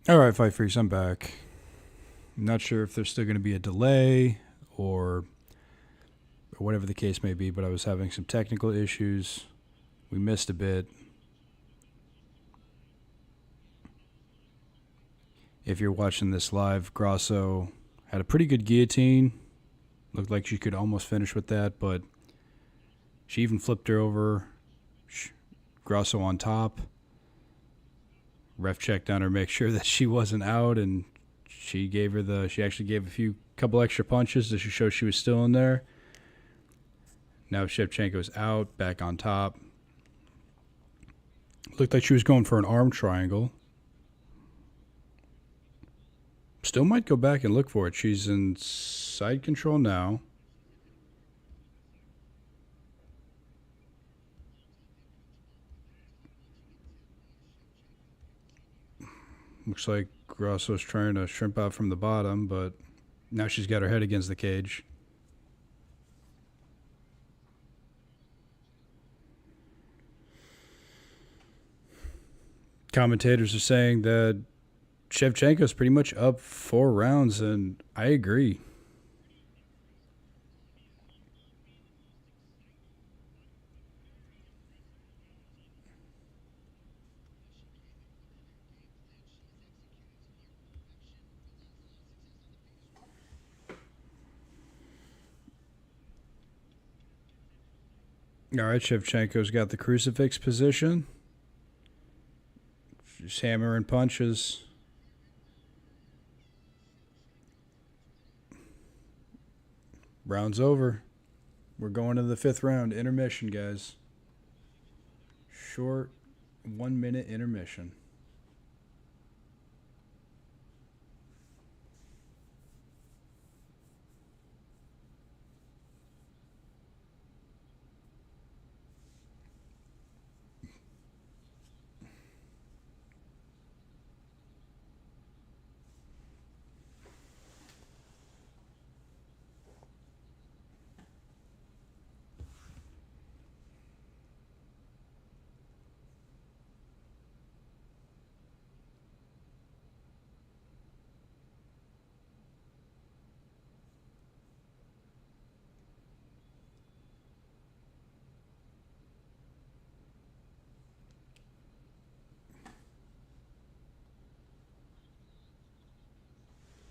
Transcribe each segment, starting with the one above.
All right, Fight Freaks, I'm back. I'm not sure if there's still going to be a delay or whatever the case may be, but I was having some technical issues. We missed a bit. If you're watching this live, Grasso had a pretty good guillotine. Looked like she could almost finish with that, but she even flipped her over. Grasso on top. Ref checked on her, make sure that she wasn't out, and she actually gave couple extra punches to show she was still in there. Now Shevchenko's out, back on top. Looked like she was going for an arm triangle. Still might go back and look for it. She's in side control now. Looks like Grasso's trying to shrimp out from the bottom, but now she's got her head against the cage. Commentators are saying that Shevchenko's pretty much up 4 rounds, and I agree. All right, Shevchenko's got the crucifix position. Just hammering punches. Round's over. We're going to the 5th round. Intermission, guys. Short 1-minute intermission.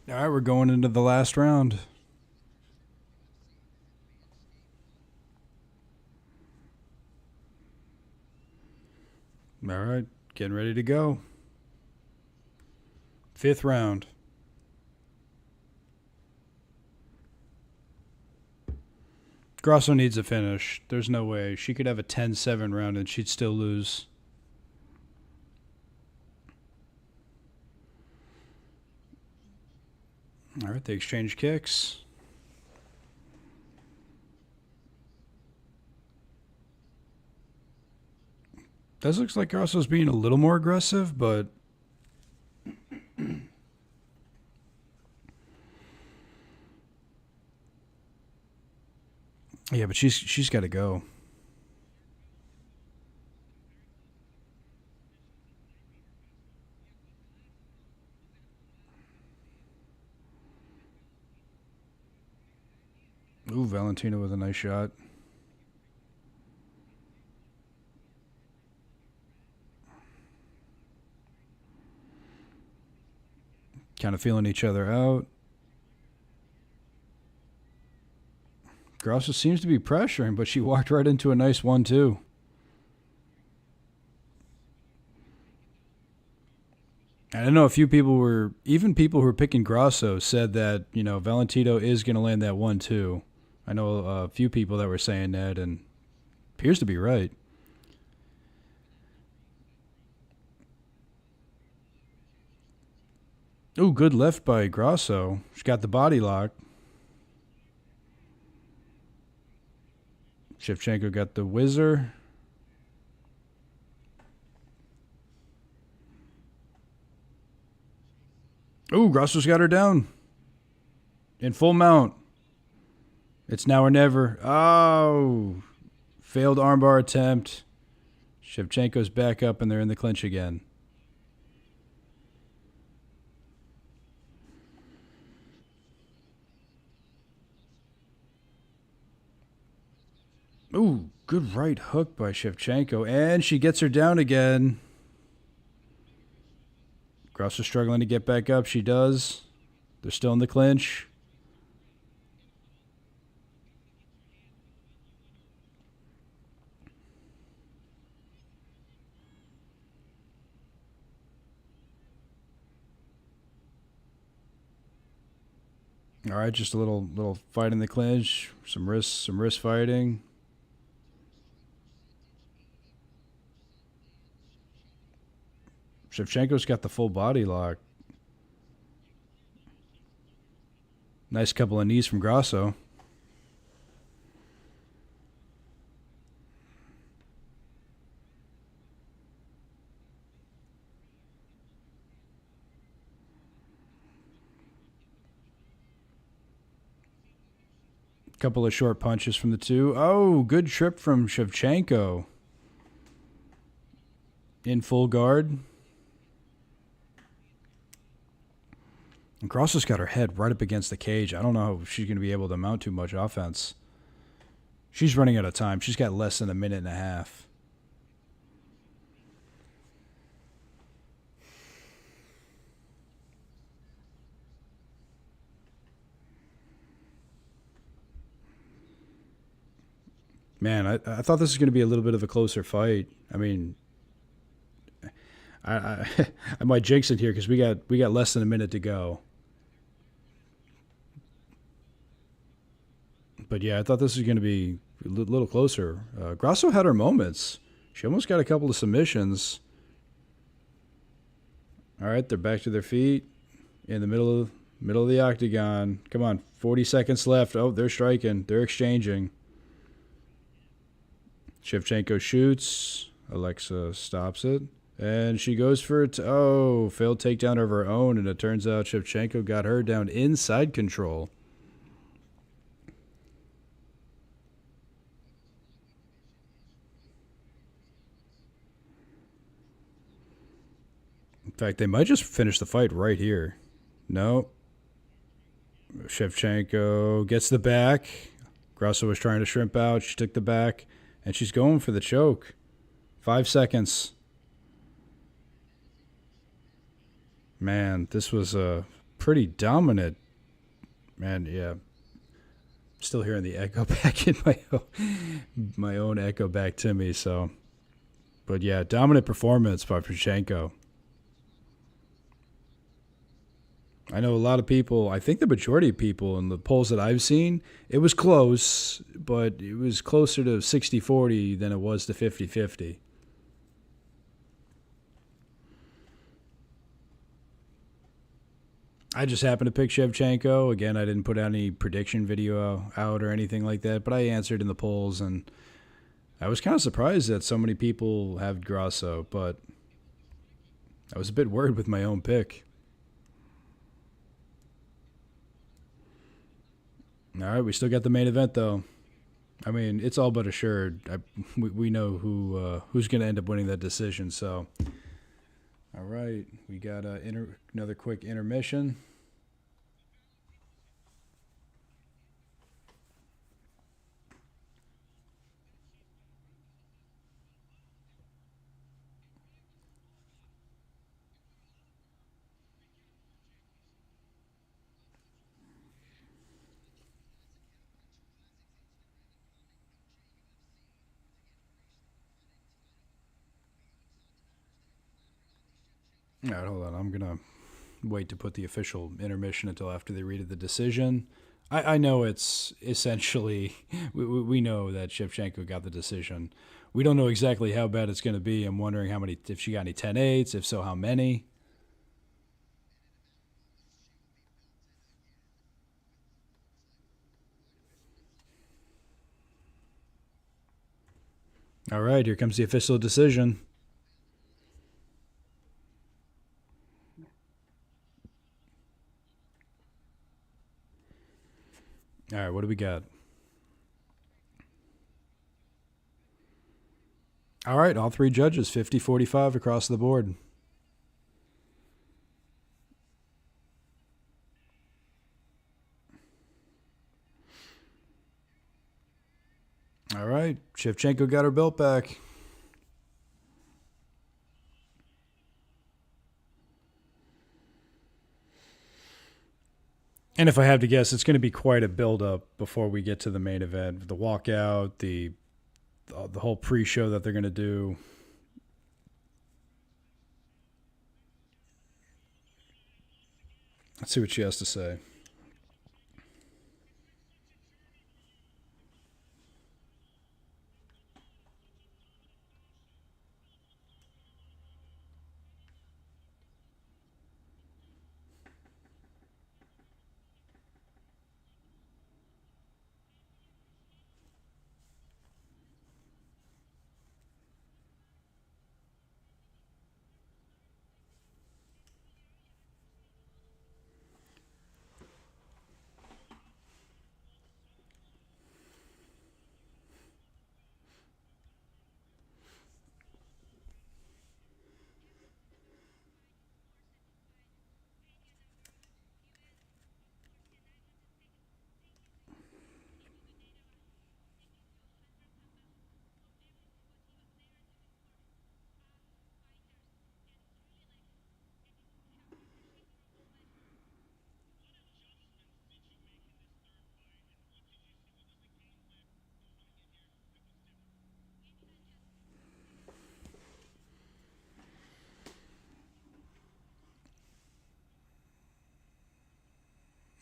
All right, we're going into the last round. All right, getting ready to go. 5th round. Grasso needs a finish. There's no way. She could have a 10-7 round and she'd still lose. All right, they exchange kicks. Does look like Grasso's being a little more aggressive, but yeah, but she's got to go. Ooh, Valentina with a nice shot. Kind of feeling each other out. Grasso seems to be pressuring, but she walked right into a nice 1-2. I know a few people even people who were picking Grasso said that, Valentino is going to land that 1-2. I know a few people that were saying that, and appears to be right. Ooh, good left by Grasso. She's got the body lock. Shevchenko got the whizzer. Ooh, Grasso's got her down. In full mount. It's now or never. Oh, failed armbar attempt. Shevchenko's back up and they're in the clinch again. Ooh, good right hook by Shevchenko. And she gets her down again. Grasso struggling to get back up. She does. They're still in the clinch. All right, just a little fight in the clinch. Some wrist fighting. Shevchenko's got the full body lock. Nice couple of knees from Grasso. Couple of short punches from the two. Oh, good trip from Shevchenko. In full guard. And Grasso's got her head right up against the cage. I don't know if she's going to be able to mount too much offense. She's running out of time. She's got less than a minute and a half. Man, I thought this was going to be a little bit of a closer fight. I mean, I I might jinx it here because we got less than a minute to go. But yeah, I thought this was going to be a little closer. Grasso had her moments. She almost got a couple of submissions. All right, they're back to their feet in the middle of the octagon. Come on, 40 seconds left. Oh, they're striking. They're exchanging. Shevchenko shoots. Alexa stops it. And she goes for it. Oh, failed takedown of her own. And it turns out Shevchenko got her down inside control. In fact, they might just finish the fight right here. No. Shevchenko gets the back. Grasso was trying to shrimp out. She took the back. And she's going for the choke. 5 seconds. Man, this was a pretty dominant. Man, yeah. Still hearing the echo back in my own echo back to me. So, but yeah, dominant performance by Shevchenko. I know a lot of people, I think the majority of people in the polls that I've seen, it was close, but it was closer to 60-40 than it was to 50-50. I just happened to pick Shevchenko. Again, I didn't put any prediction video out or anything like that, but I answered in the polls, and I was kind of surprised that so many people have Grasso, but I was a bit worried with my own pick. All right, we still got the main event, though. I mean, it's all but assured. We know who's going to end up winning that decision. So, all right, we got another quick intermission. All right, hold on. I'm going to wait to put the official intermission until after they read the decision. I know it's essentially, we know that Shevchenko got the decision. We don't know exactly how bad it's going to be. I'm wondering if she got any 10-8s, if so, how many. All right, here comes the official decision. All right, what do we got? All right, all three judges, 50-45 across the board. All right, Shevchenko got her belt back. And if I have to guess, it's going to be quite a build-up before we get to the main event. The walkout, the whole pre-show that they're going to do. Let's see what she has to say.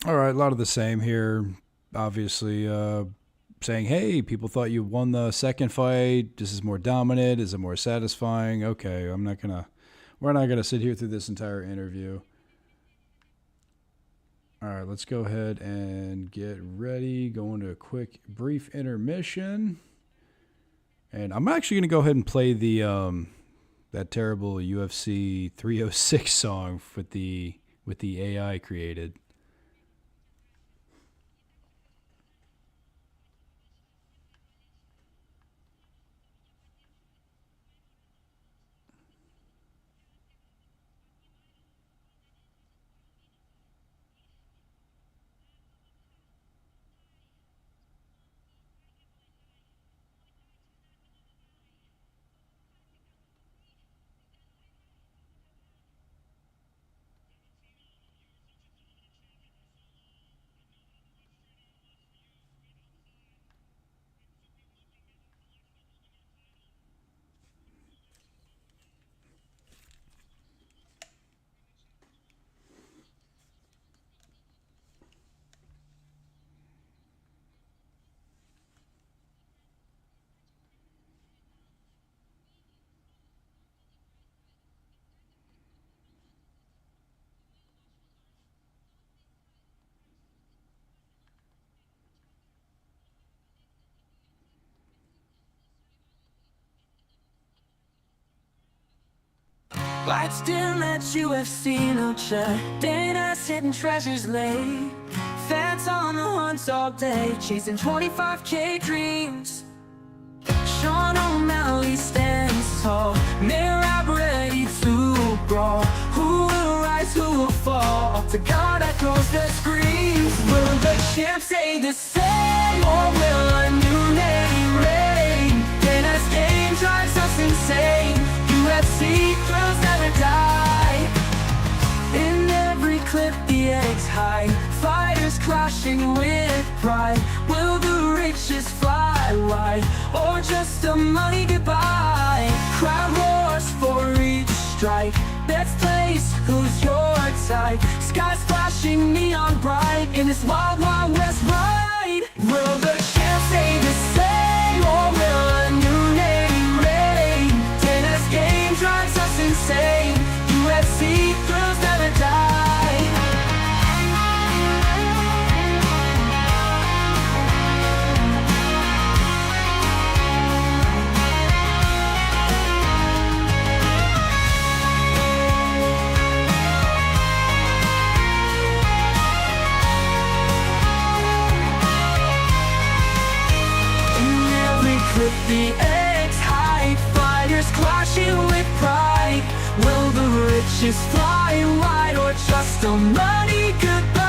All right, a lot of the same here. Obviously, saying, hey, people thought you won the second fight. This is more dominant. Is it more satisfying? Okay, we're not gonna sit here through this entire interview. All right, let's go ahead and get ready. Go into a quick, brief intermission. And I'm actually gonna go ahead and play the that terrible UFC 306 song with the AI created. Lights dim at UFC, no check. Dana's hidden treasures lay. Fans on the hunt all day, chasing 25K dreams. Sean O'Malley stands tall, mirror ready to brawl. Who will rise, who will fall? To God echoes the screams. Will the champ stay the same, or will a new name reign? Dana's game drives us insane. UFC thrills never die. In every clip the eggs hide, fighters clashing with pride. Will the riches fly wide, or just a money goodbye? Crowd roars for each strike. Let's place who's your type. Skies flashing neon bright in this wild, wild west ride. Will the champ stay the same, or will a new name reign? Dana's game drives us insane. UFC thrills never die. With the eggs high, fighters clashing with pride. Will the riches fly wide, or just a money goodbye?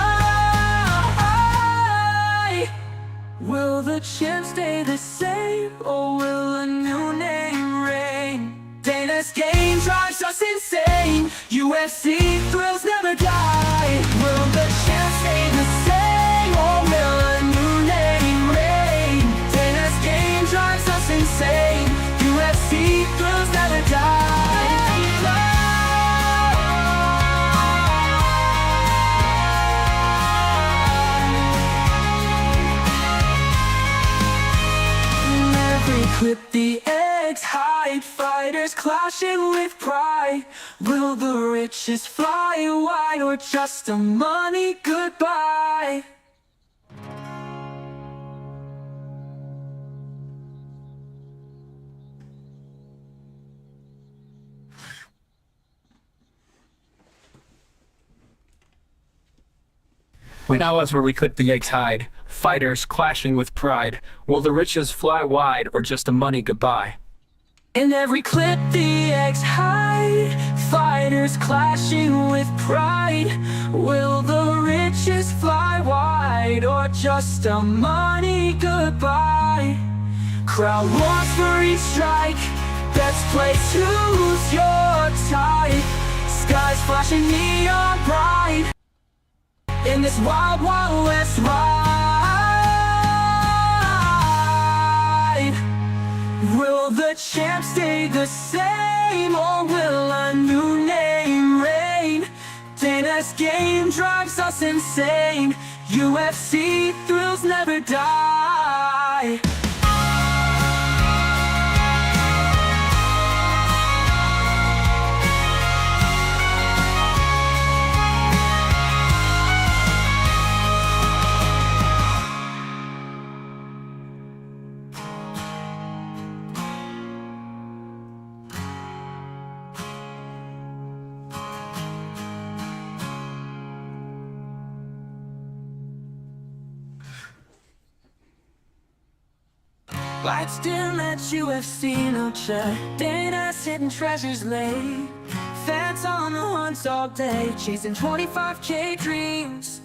Will the champ stay the same, or will a new name reign? Dana's game drives us insane. UFC thrills never die. Will the champ stay the same, or will a new name reign? Dana's game drives us insane. UFC thrills never die. Clip the eggs hide, fighters clashing with pride. Will the riches fly wide, or just a money goodbye? Now is where we clip the eggs hide, fighters clashing with pride. Will the riches fly wide, or just a money goodbye? In every clip the eggs hide, fighters clashing with pride. Will the riches fly wide, or just a money goodbye? Crowd wants for each strike, best place, choose your type. Skies flashing neon bright in this wild, wild west ride. Will the champ stay the same, or will a new name reign? Dana's game drives us insane. UFC thrills never die. Lights dim at UFC, no check. Dana's hidden treasures lay. Fans on the hunt all day, chasing 25K dreams.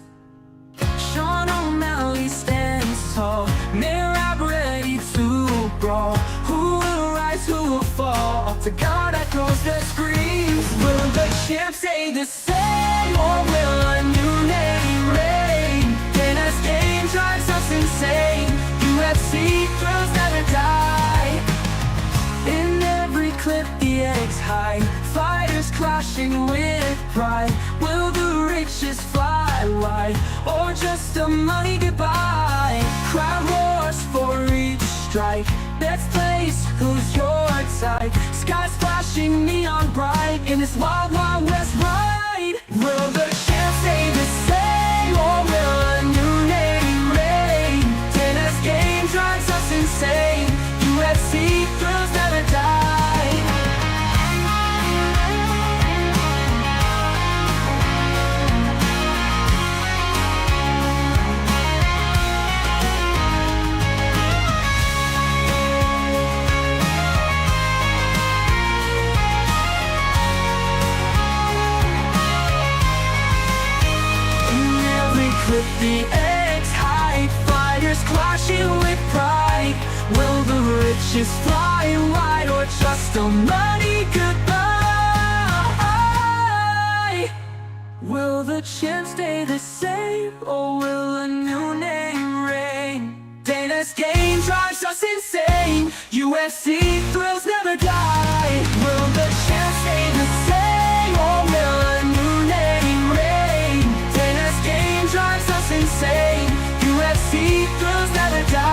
Sean O'Malley stands tall, mirror ready to brawl. Who will rise, who will fall? To God that goes the screams. Will the champ stay the same, or will a new name reign? Dana's game drives us insane. UFC thrills never die. In every clip the eggs hide, fighters clashing with pride. Will the riches fly wide, or just a money goodbye? Crowd roars for each strike, best place, who's your type? Skies flashing neon bright in this wild, wild west ride. Will the champ stay the same, or will a new name reign? Dana's game drives us insane. UFC thrills never die. Clip the eggs hide, fighters clashing with pride. Will the riches fly wide, or just a money goodbye? Will the champ stay the same, or will a new name reign? Dana's game drives us insane. UFC thrills never die. Will the champ stay the same, or will a new name reign? Dana's game drives us insane. UFC thrills never die.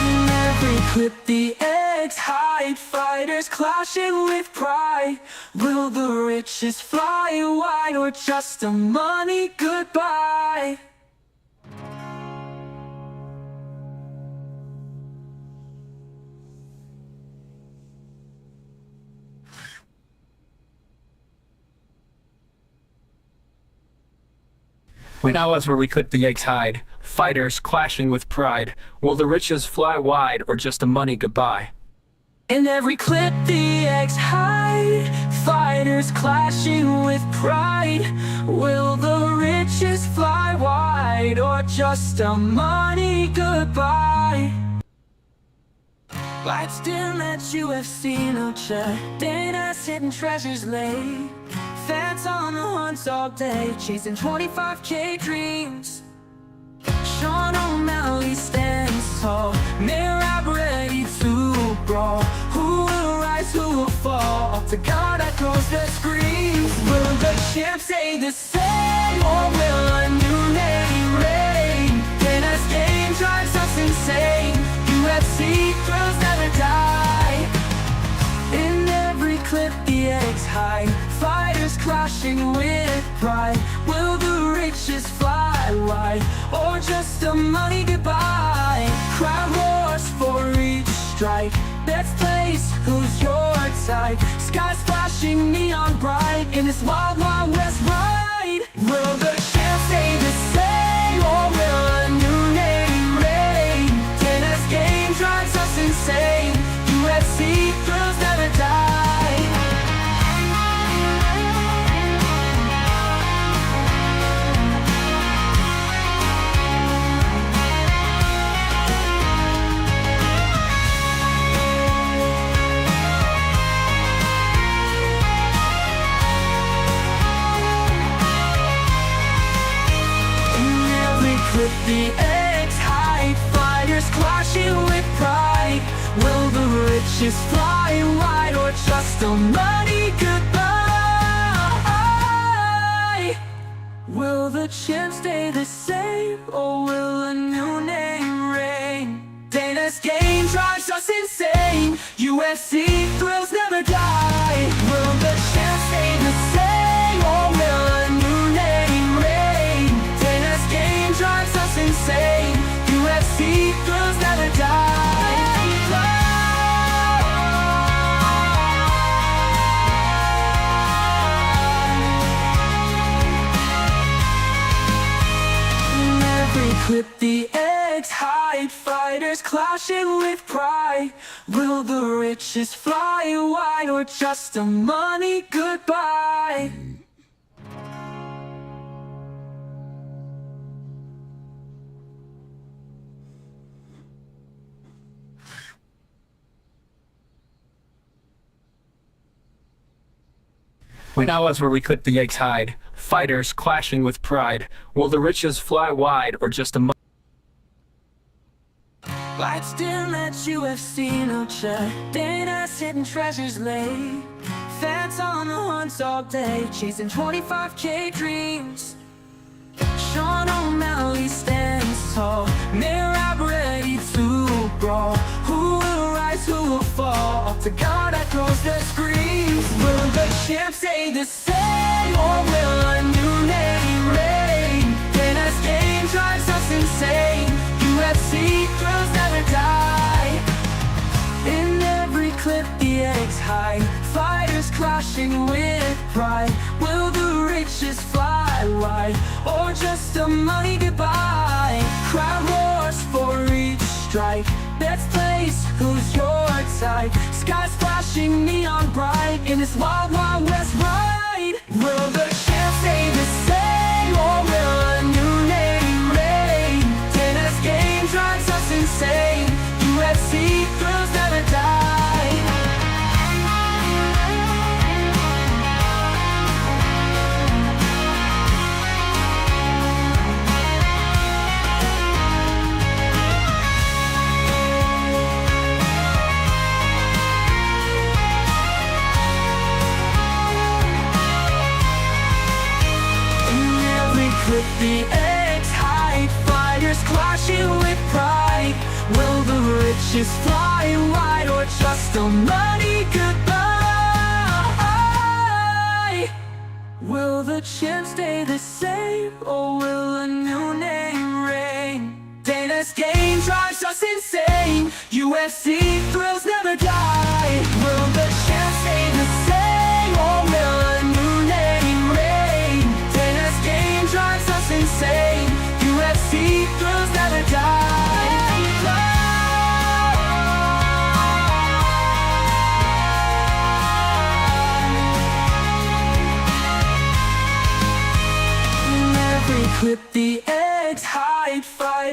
In every clip the eggs hide, fighters clashing with pride. Will the riches fly wide, or just a money goodbye? Now is where we clip the eggs hide, fighters clashing with pride. Will the riches fly wide, or just a money goodbye? In every clip the eggs hide, fighters clashing with pride. Will the riches fly wide, or just a money goodbye? Lights dim at UFC, no check. Dana's hidden treasures lay. Fans on the hunt all day, chasing 25K dreams. Sean O'Malley stands tall, Mirab ready to brawl. Who will rise, who will fall? Up to God echoes the screams. Will the champ stay the same, or will a new name reign? Dana's game drives us insane. UFC thrills never die. In every clip the eggs hide, fighters clashing with pride. Will the riches fly wide, or just a money goodbye? Crowd roars for each strike. Let's place who's your side. Skies flashing neon bright in this wild, wild west ride. Will the champ stay the same, or will a new name reign? Dana's game drives us insane. UFC thrills never die. With the eggs hide, fighters clashing with pride. Will the riches fly wide, or just a money goodbye? Will the champ stay the same, or will a new name reign? Dana's game drives us insane. UFC thrills never die. Will the champ stay the same, or will a new name reign? Dana's game drives us insane. UFC thrills never die. In every clip the eggs hide, fighters clashing with pride. Will the riches fly wide, or just a money goodbye? Now as where we clip the eggs hide, fighters clashing with pride. Will the riches fly wide, or just a Lights dim at UFC, no check. Dana's hidden treasures lay. Fans on the hunt all day, chasing 25K dreams. Sean O'Malley stands tall, Mirab ready to brawl. Who will rise, who will fall? Up to God echoes the screams. Will the champ stay the same, or will a new name reign? Dana's game drives us insane. UFC thrills never die. In every clip the eggs hide, fighters clashing with pride. Will the riches fly wide, or just a money goodbye? Crowd roars for each strike. Let's place who's your side. Skies flashing neon bright in this wild, wild west ride. Will the champ stay the same, or will a new name reign? Dana's game drives us insane. UFC thrills never die. With the eggs hide, fighters clashing with pride. Will the riches fly wide, or just a money goodbye? Will the champ stay the same, or will a new name reign? Dana's game drives us insane. UFC thrills never die. Will the champ stay the same, or will a new name reign? Dana's game drives us insane. UFC thrills never die.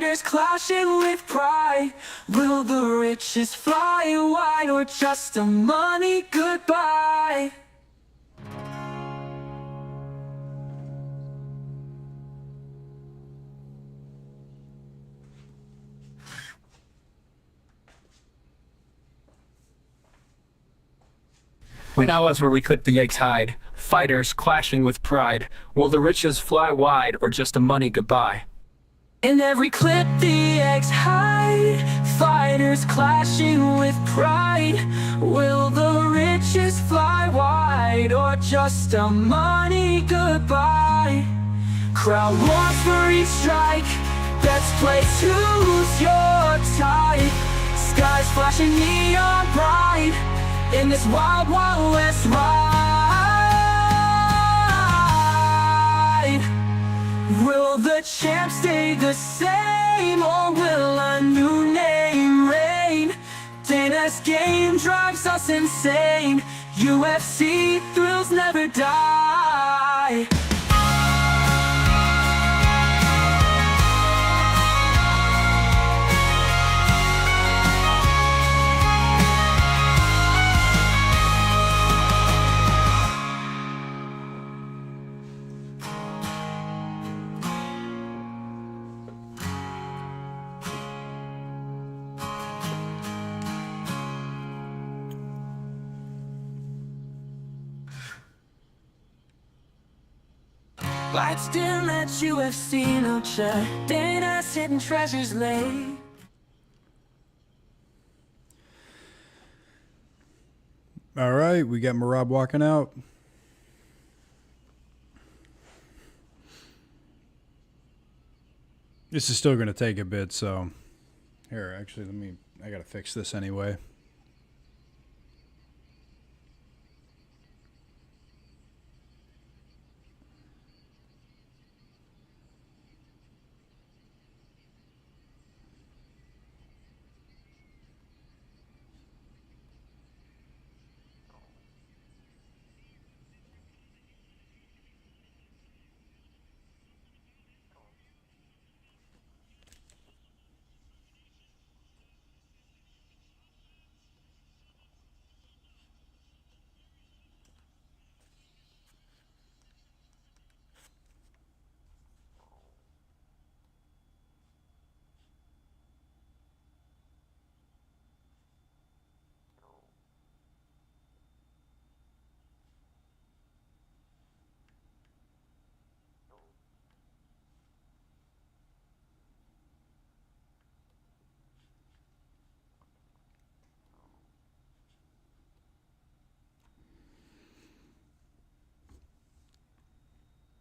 Fighters clashing with pride. Will the riches fly wide or just a money goodbye? When hours where we could the eggs hide, fighters clashing with pride. Will the riches fly wide or just a money goodbye? In every clip the eggs hide, fighters clashing with pride. Will the riches fly wide or just a money goodbye? Crowd wants for each strike, bets play choose your type. Skies flashing neon bright in this wild, wild west ride. Will the champ stay the same or will a new name reign? Dana's game drives us insane. UFC thrills never die. Lights dim at UFC, no check. Dana's hidden treasures lay. All right, we got Merab walking out. This is still going to take a bit, so here, actually, I got to fix this anyway.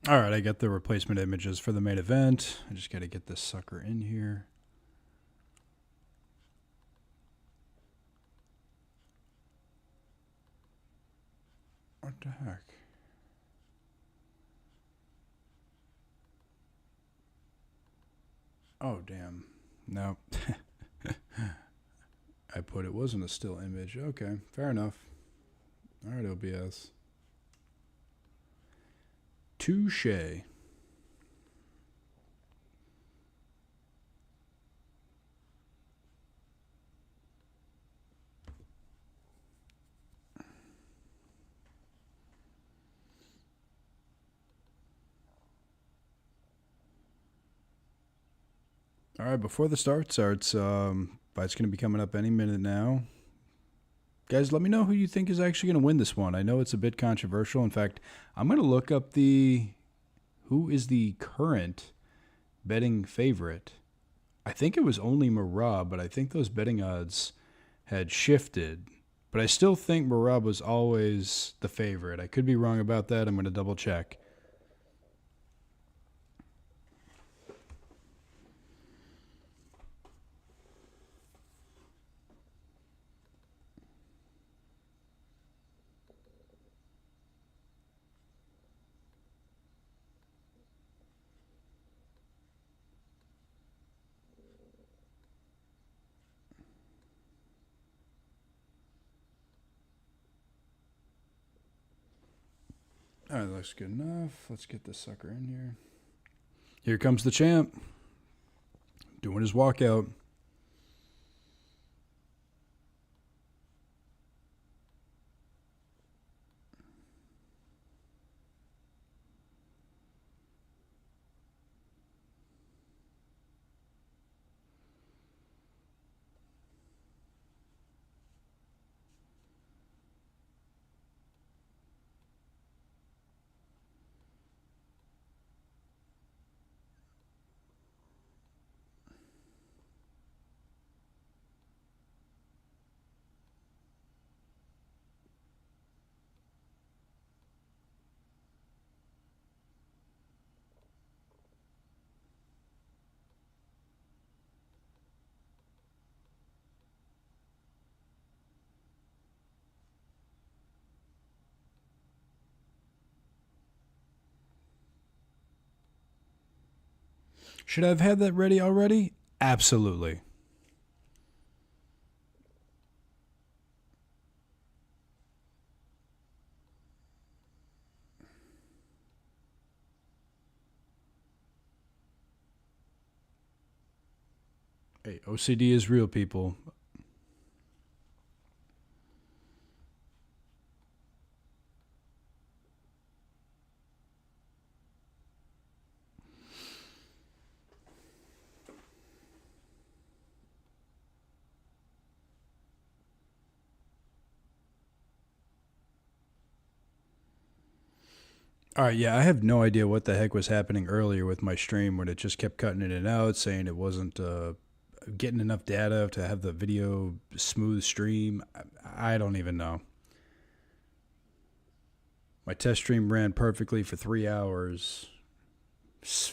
All right, I got the replacement images for the main event. I just got to get this sucker in here. What the heck? Oh, damn. No. I put it wasn't a still image. Okay, fair enough. All right, OBS. Touché. All right, before the start starts, fight's going to be coming up any minute now. Guys, let me know who you think is actually going to win this one. I know it's a bit controversial. In fact, I'm going to look up who is the current betting favorite. I think it was only Merab, but I think those betting odds had shifted. But I still think Merab was always the favorite. I could be wrong about that. I'm going to double check. All right, looks good enough. Let's get this sucker in here. Here comes the champ. Doing his walkout. Should I have had that ready already? Absolutely. Hey, OCD is real, people. All right, yeah, I have no idea what the heck was happening earlier with my stream when it just kept cutting in and out, saying it wasn't getting enough data to have the video smooth stream. I don't even know. My test stream ran perfectly for 3 hours.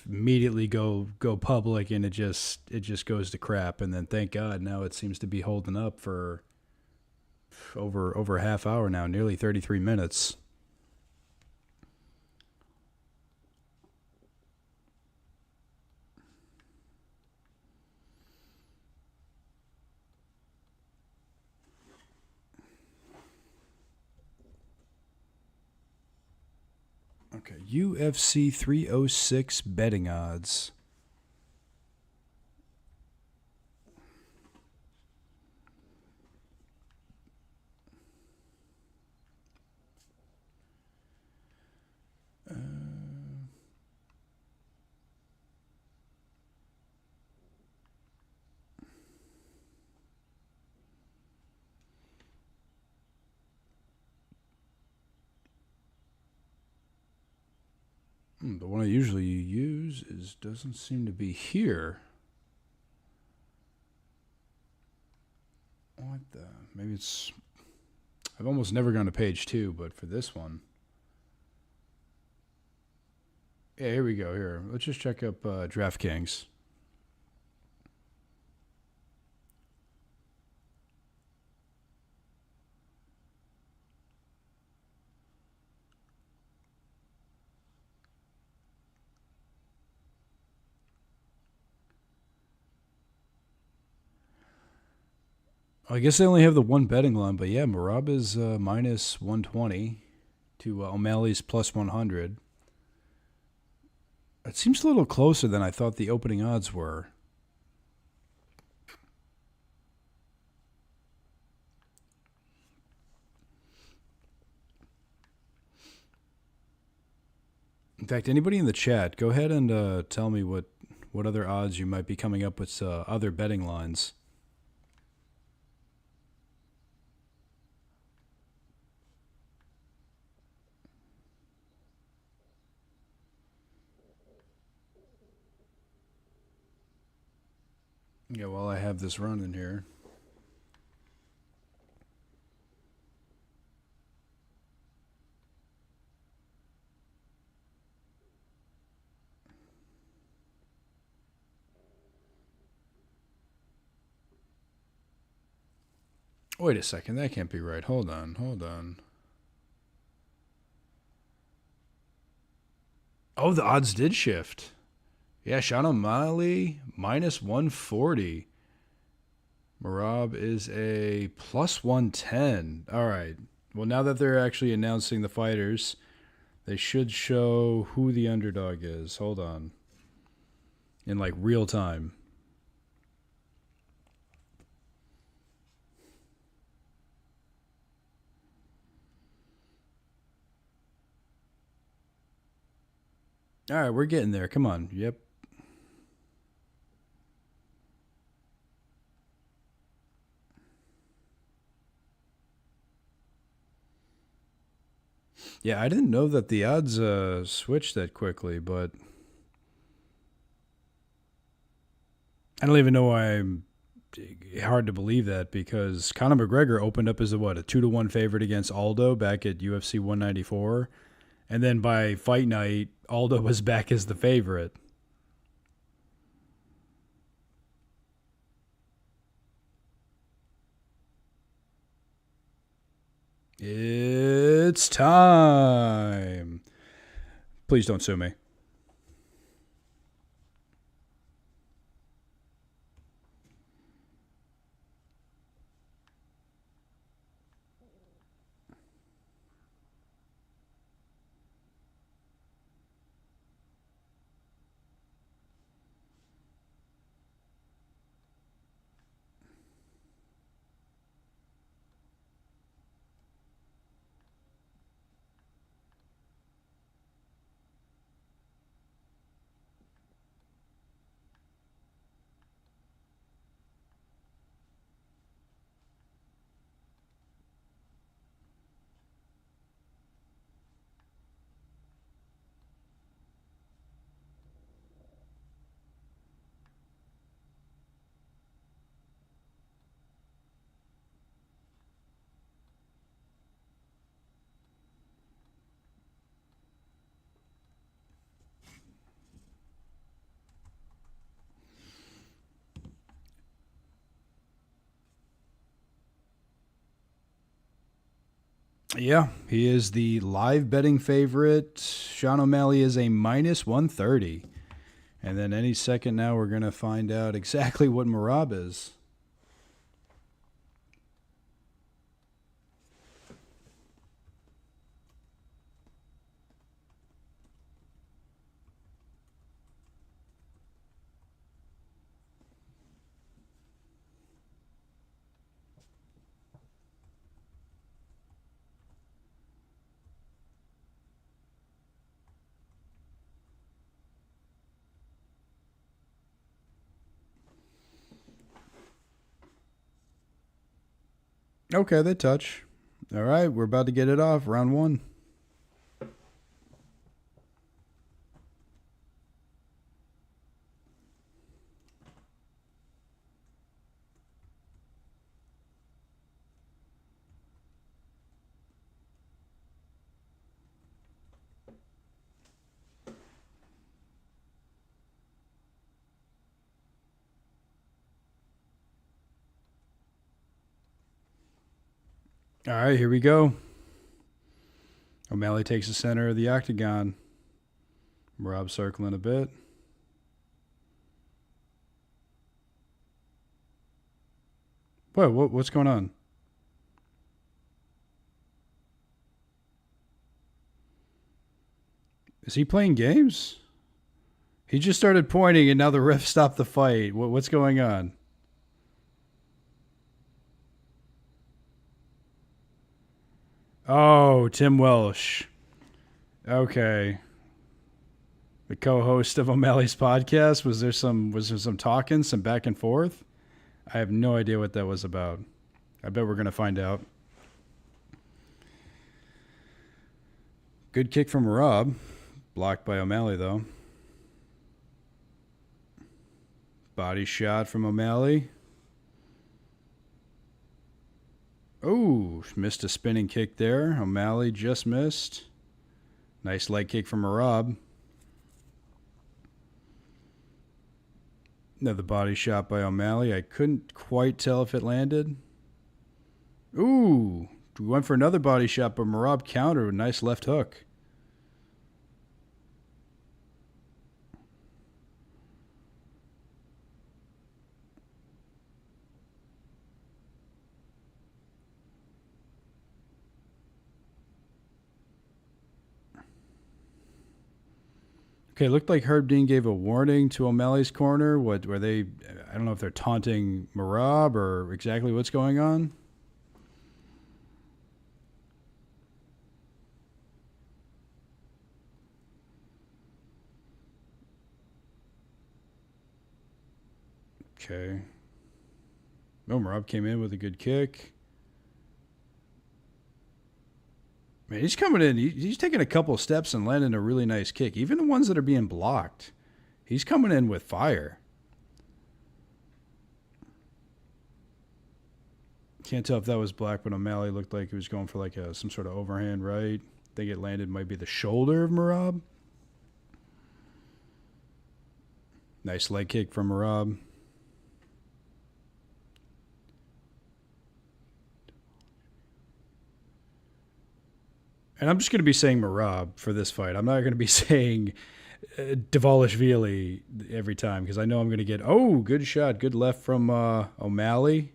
Immediately go public, and it just goes to crap. And then thank God now it seems to be holding up for over a half hour now, nearly 33 minutes. Okay, UFC 306 betting odds. The one I usually use doesn't seem to be here. What the? Maybe it's... I've almost never gone to page 2, but for this one... Yeah, here we go. Here, let's just check up DraftKings. I guess they only have the one betting line, but yeah, Merab is minus 120 to O'Malley's plus 100. It seems a little closer than I thought the opening odds were. In fact, anybody in the chat, go ahead and tell me what other odds you might be coming up with other betting lines. Yeah, while I have this running here. Wait a second, that can't be right. Hold on. Oh, the odds did shift. Yeah, Sean O'Malley, minus 140. Merab is a plus 110. All right. Well, now that they're actually announcing the fighters, they should show who the underdog is. Hold on. In like real time. All right, we're getting there. Come on. Yep. Yeah, I didn't know that the odds switched that quickly, but I don't even know why I'm hard to believe that, because Conor McGregor opened up as a 2-1 favorite against Aldo back at UFC 194, and then by fight night, Aldo was back as the favorite. It's time. Please don't sue me. Yeah, he is the live betting favorite. Sean O'Malley is a minus 130. And then any second now, we're going to find out exactly what Merab is. Okay, they touch. All right, we're about to get it off. Round one. All right, here we go. O'Malley takes the center of the octagon. Merab circling a bit. What's going on? Is he playing games? He just started pointing and now the ref stopped the fight. What's going on? Oh, Tim Welsh. Okay. The co-host of O'Malley's podcast. Was there some talking, some back and forth? I have no idea what that was about. I bet we're going to find out. Good kick from Rob. Blocked by O'Malley, though. Body shot from O'Malley. Oh, missed a spinning kick there. O'Malley just missed. Nice leg kick from Merab. Another body shot by O'Malley. I couldn't quite tell if it landed. Ooh, we went for another body shot, but Merab countered with a nice left hook. Okay, it looked like Herb Dean gave a warning to O'Malley's corner. What were they? I don't know if they're taunting Merab or exactly what's going on. Okay. No, Merab came in with a good kick. Man, he's coming in. He's taking a couple of steps and landing a really nice kick. Even the ones that are being blocked, he's coming in with fire. Can't tell if that was black, but O'Malley looked like he was going for like some sort of overhand right. I think it landed might be the shoulder of Merab. Nice leg kick from Merab. And I'm just going to be saying Merab for this fight. I'm not going to be saying Dvalishvili every time because I know I'm going to get, oh, good shot. Good left from O'Malley.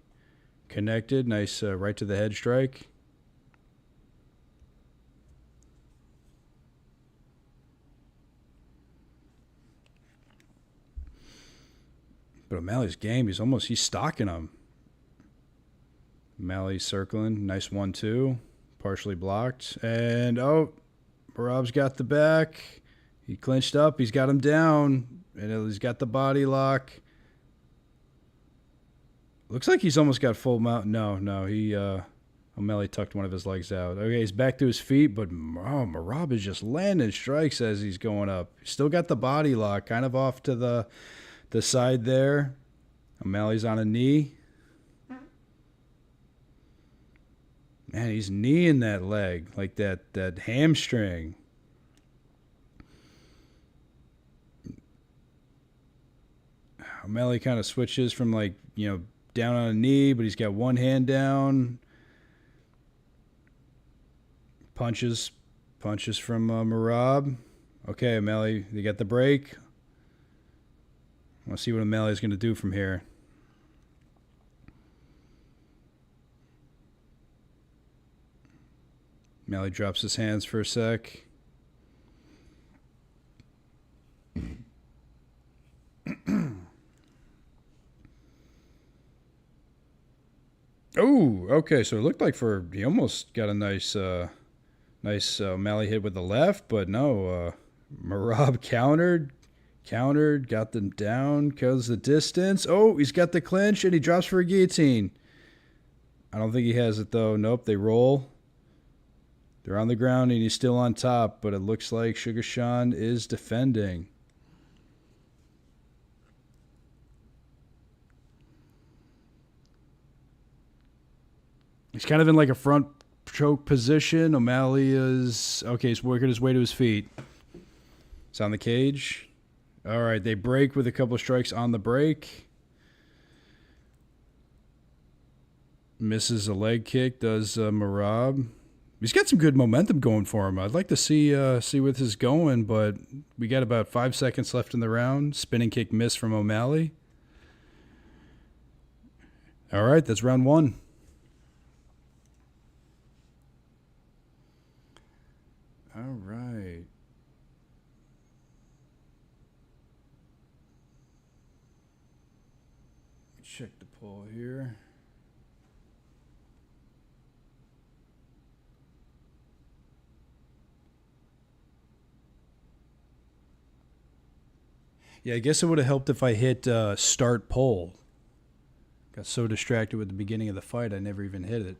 Connected. Nice right to the head strike. But O'Malley's game, he's stalking him. O'Malley circling. Nice 1-2. Partially blocked. And, oh, Merab's got the back. He clinched up. He's got him down. And he's got the body lock. Looks like he's almost got full mount. No, O'Malley tucked one of his legs out. Okay, he's back to his feet, but Merab is just landing strikes as he's going up. He's still got the body lock, kind of off to the side there. O'Malley's on a knee. Man, he's kneeing that leg, like that hamstring. O'Malley kind of switches from down on a knee, but he's got one hand down. Punches from Merab. Okay, O'Malley, they got the break. I want to see what O'Malley's going to do from here. O'Malley drops his hands for a sec. Oh, okay. So it looked like he almost got a nice O'Malley hit with the left, but no. Merab countered, got them down, goes the distance. Oh, he's got the clinch, and he drops for a guillotine. I don't think he has it, though. Nope, they roll. They're on the ground, and he's still on top, but it looks like Sugar Sean is defending. He's kind of in like a front choke position. O'Malley is... Okay, he's working his way to his feet. It's on the cage. All right, they break with a couple of strikes on the break. Misses a leg kick, does Merab. He's got some good momentum going for him. I'd like to see where this is going, but we got about 5 seconds left in the round. Spinning kick miss from O'Malley. All right, that's round 1. All right. Check the poll here. Yeah, I guess it would have helped if I hit start poll. Got so distracted with the beginning of the fight, I never even hit it.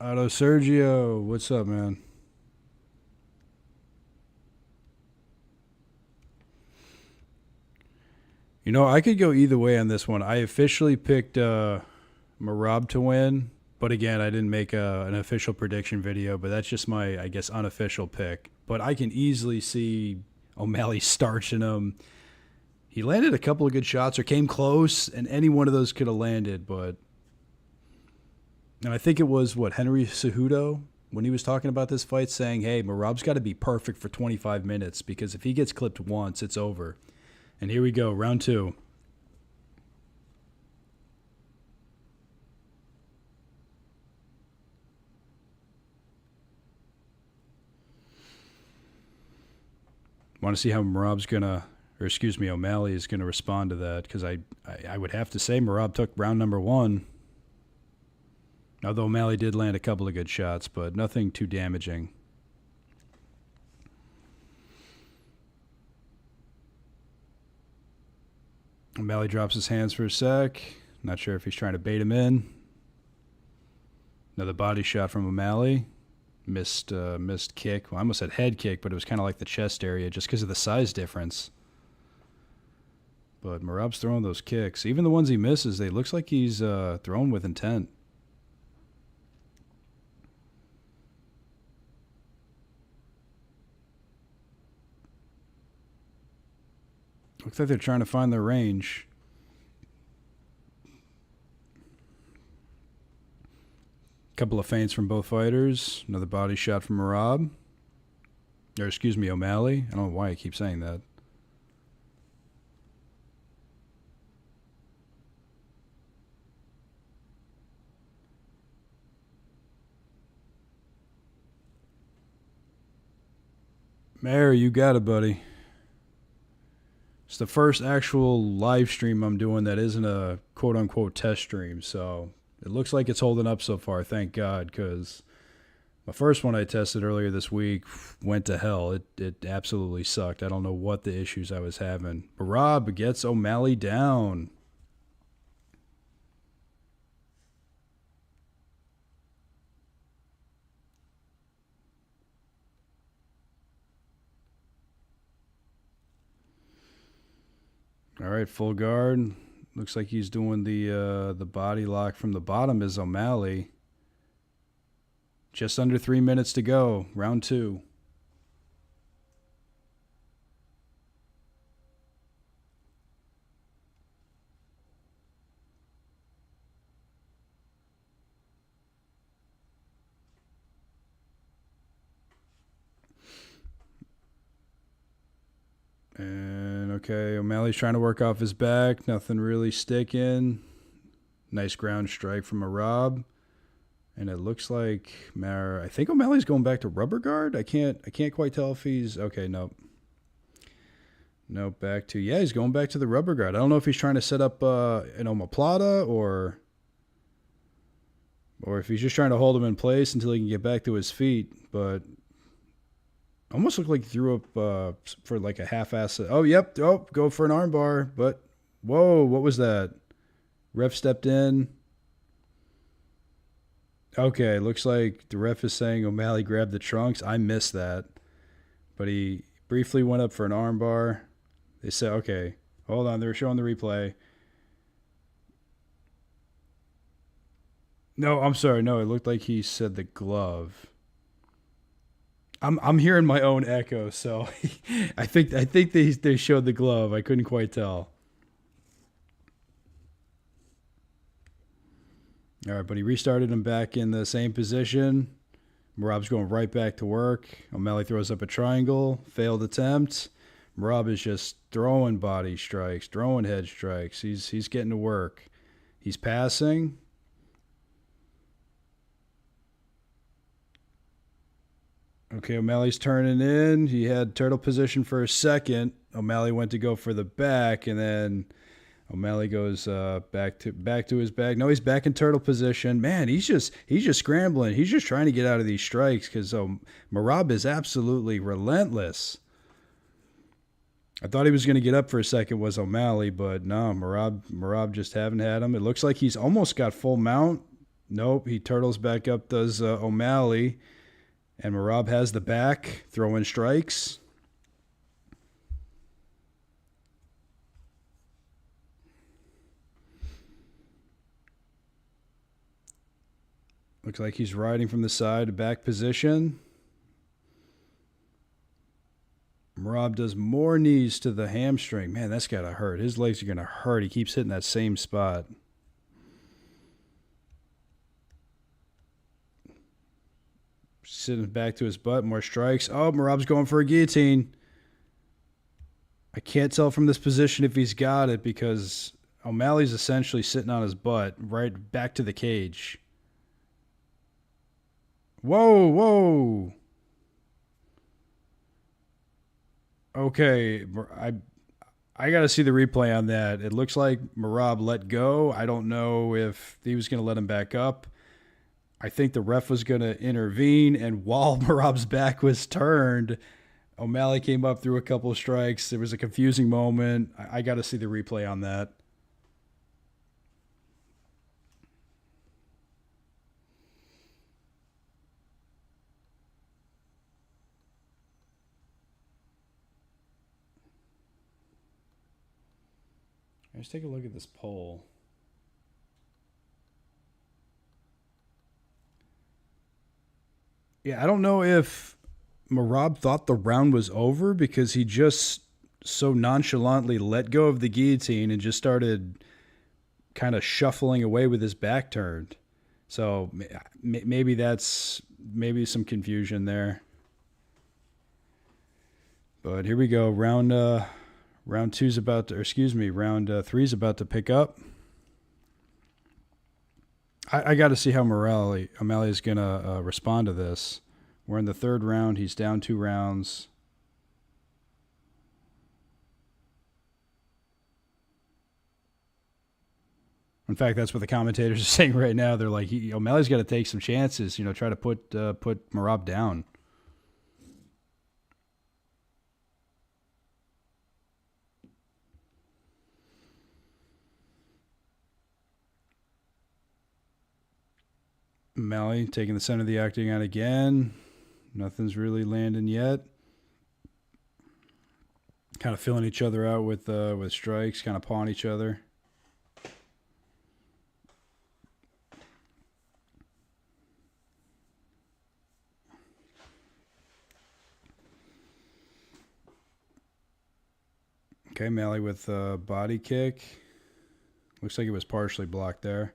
Otto Sergio, what's up, man? You know, I could go either way on this one. I officially picked Merab to win, but again, I didn't make an official prediction video, but that's just my, I guess, unofficial pick. But I can easily see O'Malley starching him. He landed a couple of good shots or came close, and any one of those could have landed, but... And I think it was, Henry Cejudo, when he was talking about this fight, saying, hey, Merab's got to be perfect for 25 minutes because if he gets clipped once, it's over. And here we go, round 2. Want to see how Merab's going to, O'Malley is going to respond to that because I would have to say Merab took round number 1. Although O'Malley did land a couple of good shots, but nothing too damaging. O'Malley drops his hands for a sec. Not sure if he's trying to bait him in. Another body shot from O'Malley. Missed kick. Well, I almost said head kick, but it was kind of like the chest area just because of the size difference. But Merab's throwing those kicks. Even the ones he misses, they looks like he's throwing with intent. Looks like they're trying to find their range. Couple of feints from both fighters. Another body shot from Merab. Or excuse me, O'Malley. I don't know why I keep saying that. Mayor, you got it, buddy. It's the first actual live stream I'm doing that isn't a quote-unquote test stream, so it looks like it's holding up so far, thank God, because my first one I tested earlier this week went to hell. It absolutely sucked. I don't know what the issues I was having. Merab gets O'Malley down. All right, full guard. Looks like he's doing the body lock from the bottom is O'Malley. Just under 3 minutes to go, round 2. And okay, O'Malley's trying to work off his back. Nothing really sticking. Nice ground strike from Merab. And it looks like I think O'Malley's going back to rubber guard. I can't quite tell if he's okay. Nope. Nope. Back to he's going back to the rubber guard. I don't know if he's trying to set up an omoplata or if he's just trying to hold him in place until he can get back to his feet. But almost looked like he threw up for like a half-ass. Oh, yep. Oh, go for an armbar. But whoa, what was that? Ref stepped in. Okay, looks like the ref is saying O'Malley grabbed the trunks. I missed that. But he briefly went up for an armbar. They said, okay, hold on. They're showing the replay. No, I'm sorry. No, it looked like he said the glove. I'm hearing my own echo, so I think they showed the glove. I couldn't quite tell. All right, but he restarted him back in the same position. Merab's going right back to work. O'Malley throws up a triangle. Failed attempt. Merab is just throwing body strikes, throwing head strikes. He's getting to work. He's passing. Okay, O'Malley's turning in. He had turtle position for a second. O'Malley went to go for the back, and then O'Malley goes back to his bag. No, he's back in turtle position. Man, he's just scrambling. He's just trying to get out of these strikes because Merab is absolutely relentless. I thought he was going to get up for a second was O'Malley, but no, Merab just haven't had him. It looks like he's almost got full mount. Nope, he turtles back up, does O'Malley. And Merab has the back, throwing strikes. Looks like he's riding from the side to back position. Merab does more knees to the hamstring. Man, that's got to hurt. His legs are going to hurt. He keeps hitting that same spot. Sitting back to his butt, more strikes. Oh, Merab's going for a guillotine. I can't tell from this position if he's got it because O'Malley's essentially sitting on his butt right back to the cage. Whoa. Okay, I got to see the replay on that. It looks like Merab let go. I don't know if he was going to let him back up. I think the ref was going to intervene, and while Merab's back was turned, O'Malley came up through a couple of strikes. There was a confusing moment. I got to see the replay on that. Let's take a look at this poll. Yeah, I don't know if Merab thought the round was over because he just so nonchalantly let go of the guillotine and just started kind of shuffling away with his back turned. So maybe that's some confusion there. But here we go. Round three's about to pick up. I got to see how O'Malley is going to respond to this. We're in the third round. He's down 2 rounds. In fact, that's what the commentators are saying right now. They're like, O'Malley's got to take some chances, try to put Merab down. O'Malley taking the center of the octagon again. Nothing's really landing yet. Kind of filling each other out with strikes, kind of pawing each other. Okay, O'Malley with a body kick. Looks like it was partially blocked there.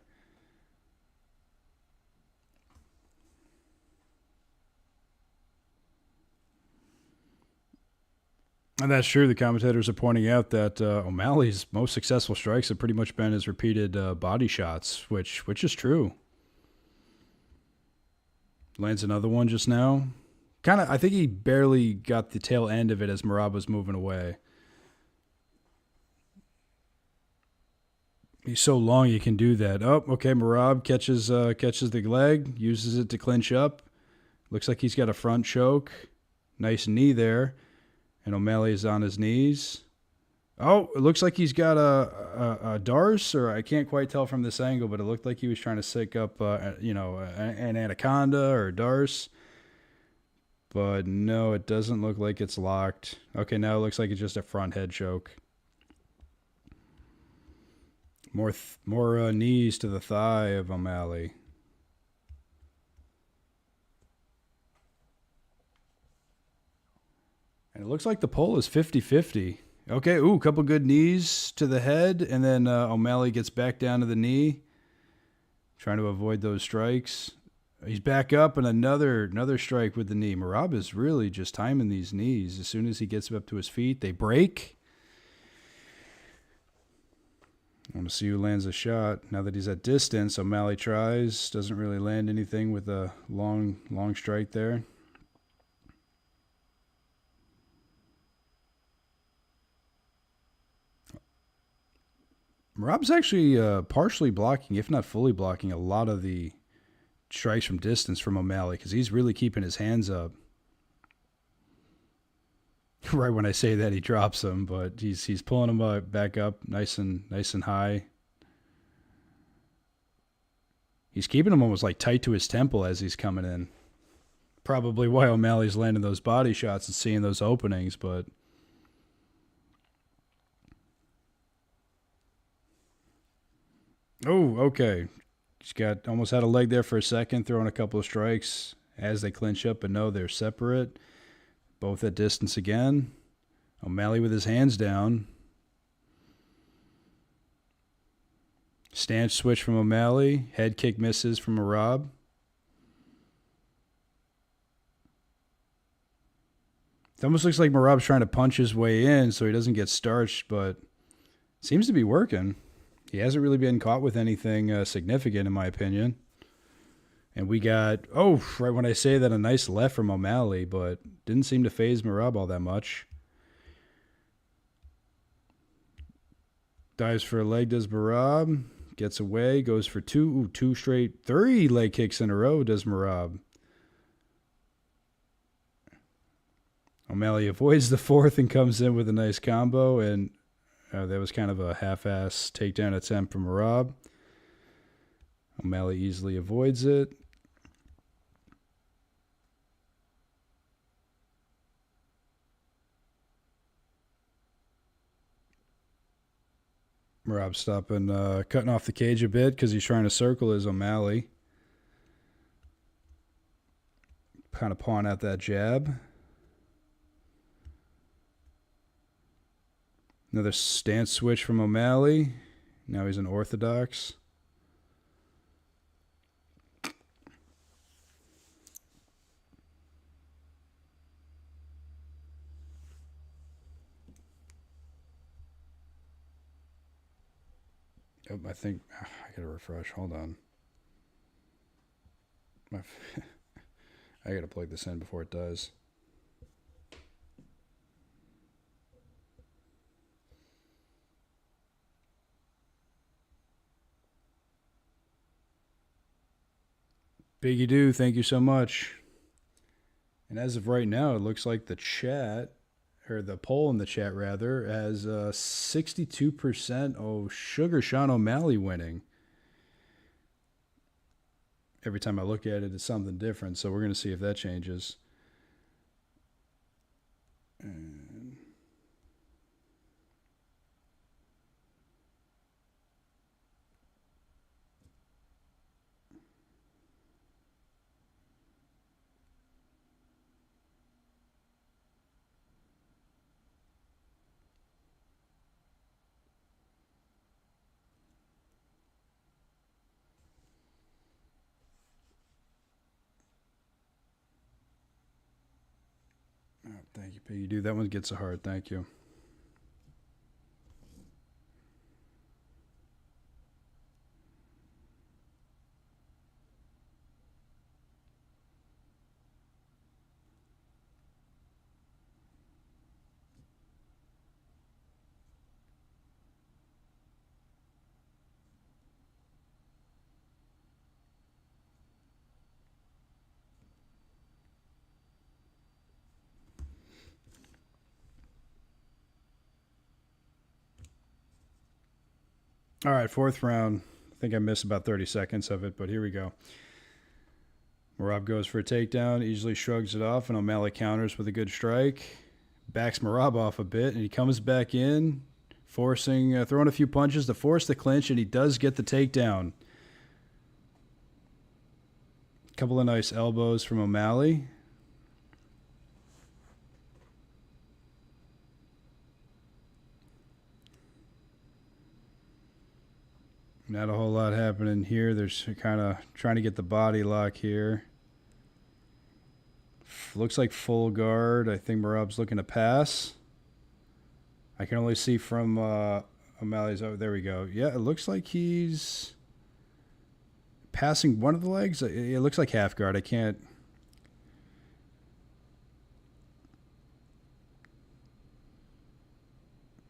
And that's true. The commentators are pointing out that O'Malley's most successful strikes have pretty much been his repeated body shots, which is true. Lands another one just now. I think he barely got the tail end of it as Merab was moving away. He's so long he can do that. Oh, okay. Merab catches the leg, uses it to clinch up. Looks like he's got a front choke. Nice knee there. And O'Malley is on his knees. Oh, it looks like he's got a darce, or I can't quite tell from this angle, but it looked like he was trying to sick up, an anaconda or a darce. But no, it doesn't look like it's locked. Okay, now it looks like it's just a front head choke. More knees to the thigh of O'Malley. And it looks like the poll is 50-50. Okay, a couple good knees to the head, and then O'Malley gets back down to the knee, trying to avoid those strikes. He's back up, and another strike with the knee. Merab is really just timing these knees. As soon as he gets up to his feet, they break. I want to see who lands a shot. Now that he's at distance, O'Malley tries. Doesn't really land anything with a long strike there. Merab's actually partially blocking, if not fully blocking, a lot of the strikes from distance from O'Malley because he's really keeping his hands up. Right when I say that, he drops them, but he's pulling them back up nice and high. He's keeping them almost like tight to his temple as he's coming in. Probably why O'Malley's landing those body shots and seeing those openings, but oh, okay. He's almost had a leg there for a second, throwing a couple of strikes as they clinch up, but no, they're separate. Both at distance again. O'Malley with his hands down. Stance switch from O'Malley. Head kick misses from Merab. It almost looks like Merab's trying to punch his way in so he doesn't get starched, but seems to be working. He hasn't really been caught with anything significant, in my opinion. And we got, right when I say that, a nice left from O'Malley, but didn't seem to faze Merab all that much. Dives for a leg, does Merab. Gets away, goes for two straight, 3 leg kicks in a row, does Merab. O'Malley avoids the 4th and comes in with a nice combo, and that was kind of a half-ass takedown attempt from Merab. O'Malley easily avoids it. Merab stopping, cutting off the cage a bit because he's trying to circle his O'Malley. Kind of pawing out that jab. Another stance switch from O'Malley. Now he's an orthodox. Oh, I think I gotta refresh. Hold on. I gotta plug this in before it does. Biggie Doo, thank you so much. And as of right now, it looks like the chat, or the poll in the chat rather, has 62% Sugar Sean O'Malley winning. Every time I look at it, it's something different, so we're going to see if that changes. Thank you, Piggy. Dude, that one gets a heart. Thank you. All right, 4th round. I think I missed about 30 seconds of it, but here we go. Merab goes for a takedown, easily shrugs it off, and O'Malley counters with a good strike. Backs Merab off a bit, and he comes back in, forcing, throwing a few punches to force the clinch, and he does get the takedown. A couple of nice elbows from O'Malley. Not a whole lot happening here. There's kind of trying to get the body lock here. Looks like full guard. I think Merab's looking to pass. I can only see from O'Malley's. Oh, there we go. Yeah, it looks like he's passing one of the legs. It looks like half guard. I can't.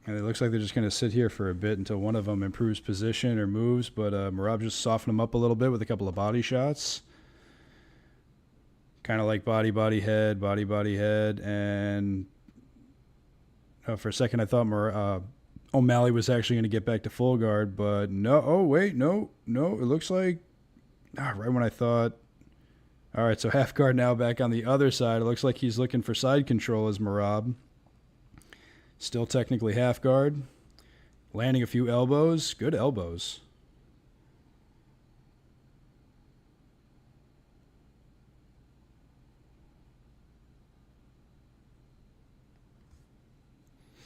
And it looks like they're just going to sit here for a bit until one of them improves position or moves. But Merab just softened him up a little bit with a couple of body shots. Kind of like body, head. And for a second I thought O'Malley was actually going to get back to full guard. But no. Oh, wait. No. It looks like right when I thought. All right, so half guard now back on the other side. It looks like he's looking for side control as Merab. Still technically half guard. Landing a few elbows. Good elbows.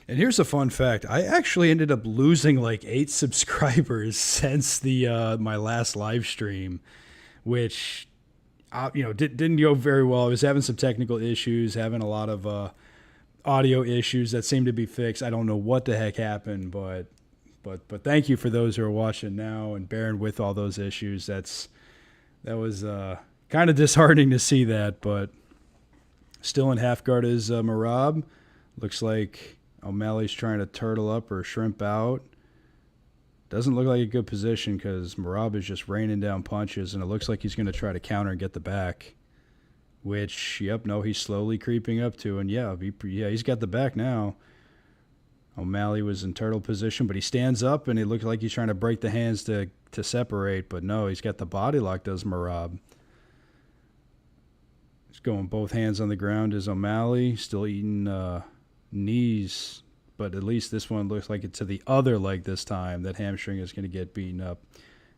And here's a fun fact. I actually ended up losing like 8 subscribers since the my last live stream, which didn't go very well. I was having some technical issues, having a lot of audio issues that seem to be fixed. I don't know what the heck happened, but thank you for those who are watching now and bearing with all those issues. That was kind of disheartening to see that, but still in half guard is Merab. Looks like O'Malley's trying to turtle up or shrimp out. Doesn't look like a good position because Merab is just raining down punches, and it looks like he's going to try to counter and get the back. Which, yep, no, he's slowly creeping up to, and yeah, he's got the back now. O'Malley was in turtle position, but he stands up, and it looks like he's trying to break the hands to separate, but no, he's got the body lock, does Merab. He's going both hands on the ground as O'Malley, still eating knees, but at least this one looks like it's to the other leg this time. That hamstring is going to get beaten up,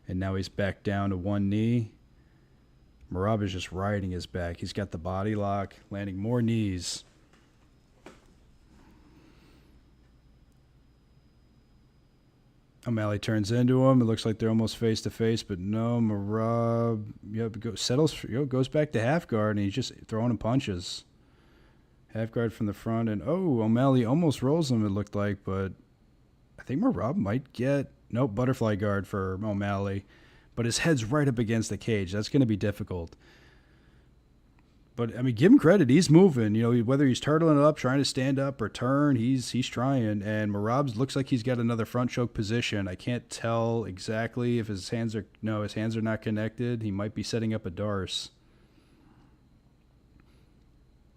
and now he's back down to one knee. Merab is just riding his back. He's got the body lock, landing more knees. O'Malley turns into him. It looks like they're almost face to face, but no, Merab goes back to half guard, and he's just throwing him punches. Half guard from the front, and O'Malley almost rolls him, it looked like, but I think Merab might get butterfly guard for O'Malley, but his head's right up against the cage. That's going to be difficult. But, I mean, give him credit. He's moving. You know, whether he's turtling it up, trying to stand up or turn, he's trying. And Merab looks like he's got another front choke position. I can't tell exactly if his hands are not connected. He might be setting up a Darce.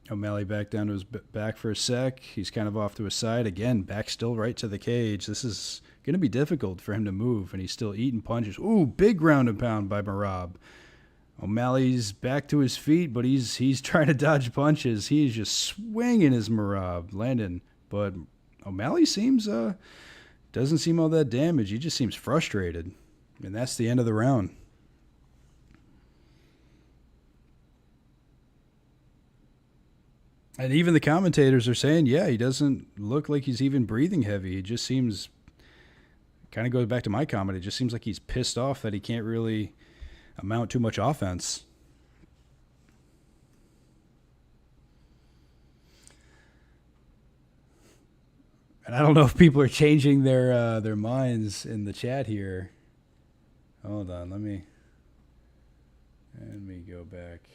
O'Malley back down to his back for a sec. He's kind of off to his side. Again, back still right to the cage. This is going to be difficult for him to move, and he's still eating punches. Ooh, big ground and pound by Merab. O'Malley's back to his feet, but he's trying to dodge punches. He's just swinging his Merab, landing. But O'Malley doesn't seem all that damaged. He just seems frustrated. And that's the end of the round. And even the commentators are saying, yeah, he doesn't look like he's even breathing heavy. He just seems, kind of goes back to my comment, it just seems like he's pissed off that he can't really amount too much offense. And I don't know if people are changing their minds in the chat here. Hold on, let me go back.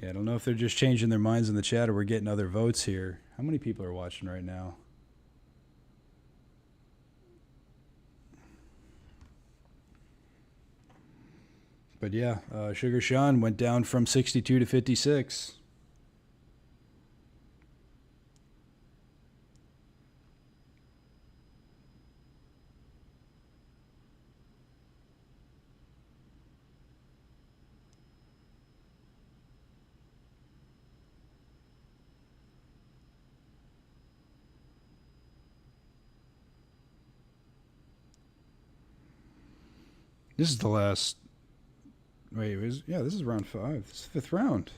Yeah, I don't know if they're just changing their minds in the chat or we're getting other votes here. How many people are watching right now? But yeah, Sugar Sean went down from 62 to 56. This is the last. Wait, this is round 5. This is the 5th round.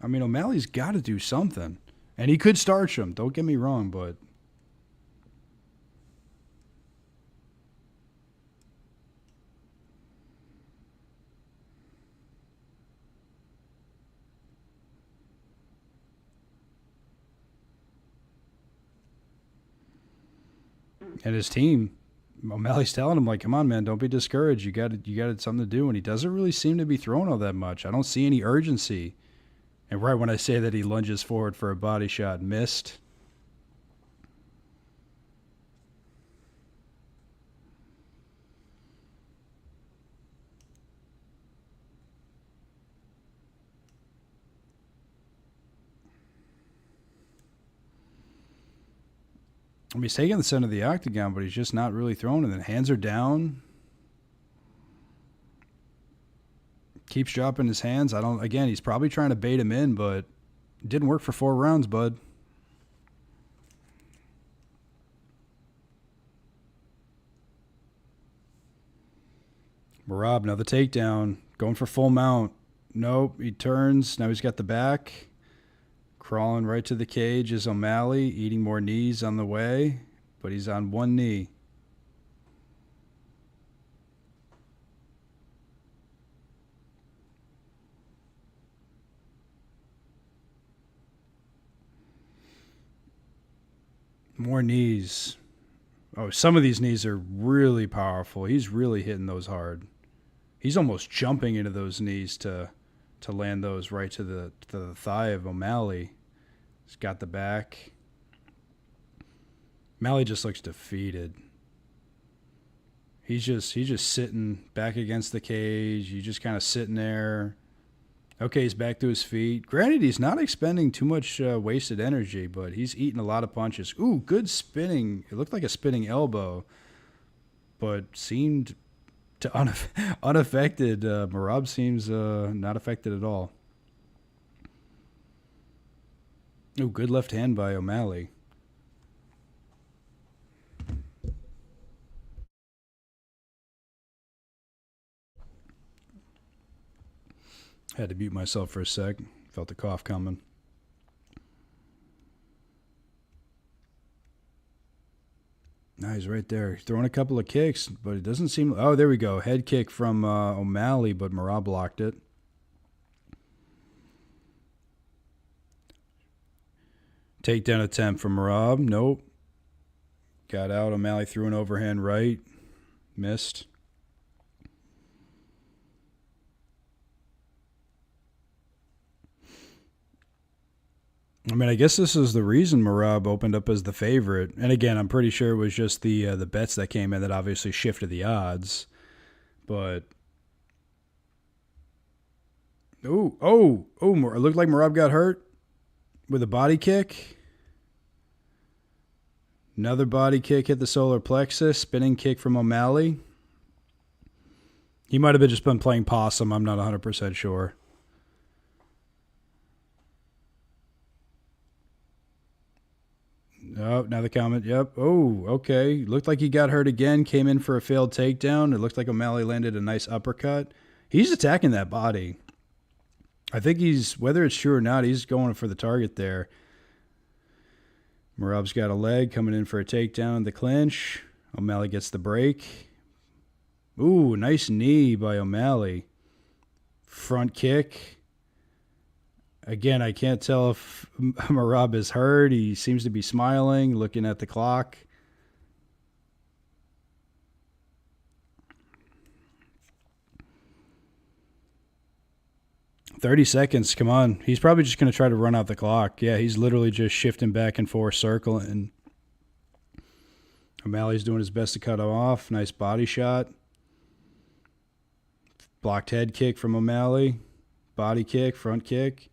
I mean, O'Malley's got to do something. And he could starch him. Don't get me wrong, but. And his team. O'Malley's telling him, like, come on, man, don't be discouraged. You got something to do. And he doesn't really seem to be throwing all that much. I don't see any urgency. And right when I say that, he lunges forward for a body shot. Missed. I mean, he's taking the center of the octagon, but he's just not really throwing it. And then hands are down. Keeps dropping his hands. Again, he's probably trying to bait him in, but it didn't work for 4 rounds, bud. Merab, another takedown. Going for full mount. Nope, he turns. Now he's got the back. Crawling right to the cage is O'Malley, eating more knees on the way, but he's on one knee. More knees. Oh, some of these knees are really powerful. He's really hitting those hard. He's almost jumping into those knees to land those right to the thigh of O'Malley. He's got the back. O'Malley just looks defeated. He's just sitting back against the cage. He's just kind of sitting there. Okay, he's back to his feet. Granted, he's not expending too much wasted energy, but he's eating a lot of punches. Ooh, good spinning. It looked like a spinning elbow, but seemed to unaffected. Merab seems not affected at all. Ooh, good left hand by O'Malley. Had to mute myself for a sec. Felt the cough coming. Nah, he's right there. He's throwing a couple of kicks, but it doesn't seem... Oh, there we go. Head kick from O'Malley, but Merab blocked it. Takedown attempt from Merab. Nope. Got out. O'Malley threw an overhand right. Missed. I mean, I guess this is the reason Merab opened up as the favorite. And again, I'm pretty sure it was just the bets that came in that obviously shifted the odds. But it looked like Merab got hurt with a body kick. Another body kick hit the solar plexus. Spinning kick from O'Malley. He might have just been playing possum. I'm not 100% sure. Oh, now the comment. Yep. Oh, okay. Looked like he got hurt again. Came in for a failed takedown. It looked like O'Malley landed a nice uppercut. He's attacking that body. I think he's, whether it's true or not, he's going for the target there. Merab's got a leg coming in for a takedown. The clinch. O'Malley gets the break. Ooh, nice knee by O'Malley. Front kick. Again, I can't tell if Merab is hurt. He seems to be smiling, looking at the clock. "30 seconds, come on." He's probably just going to try to run out the clock. Yeah, he's literally just shifting back and forth, circling. O'Malley's doing his best to cut him off. Nice body shot. Blocked head kick from O'Malley. Body kick, front kick.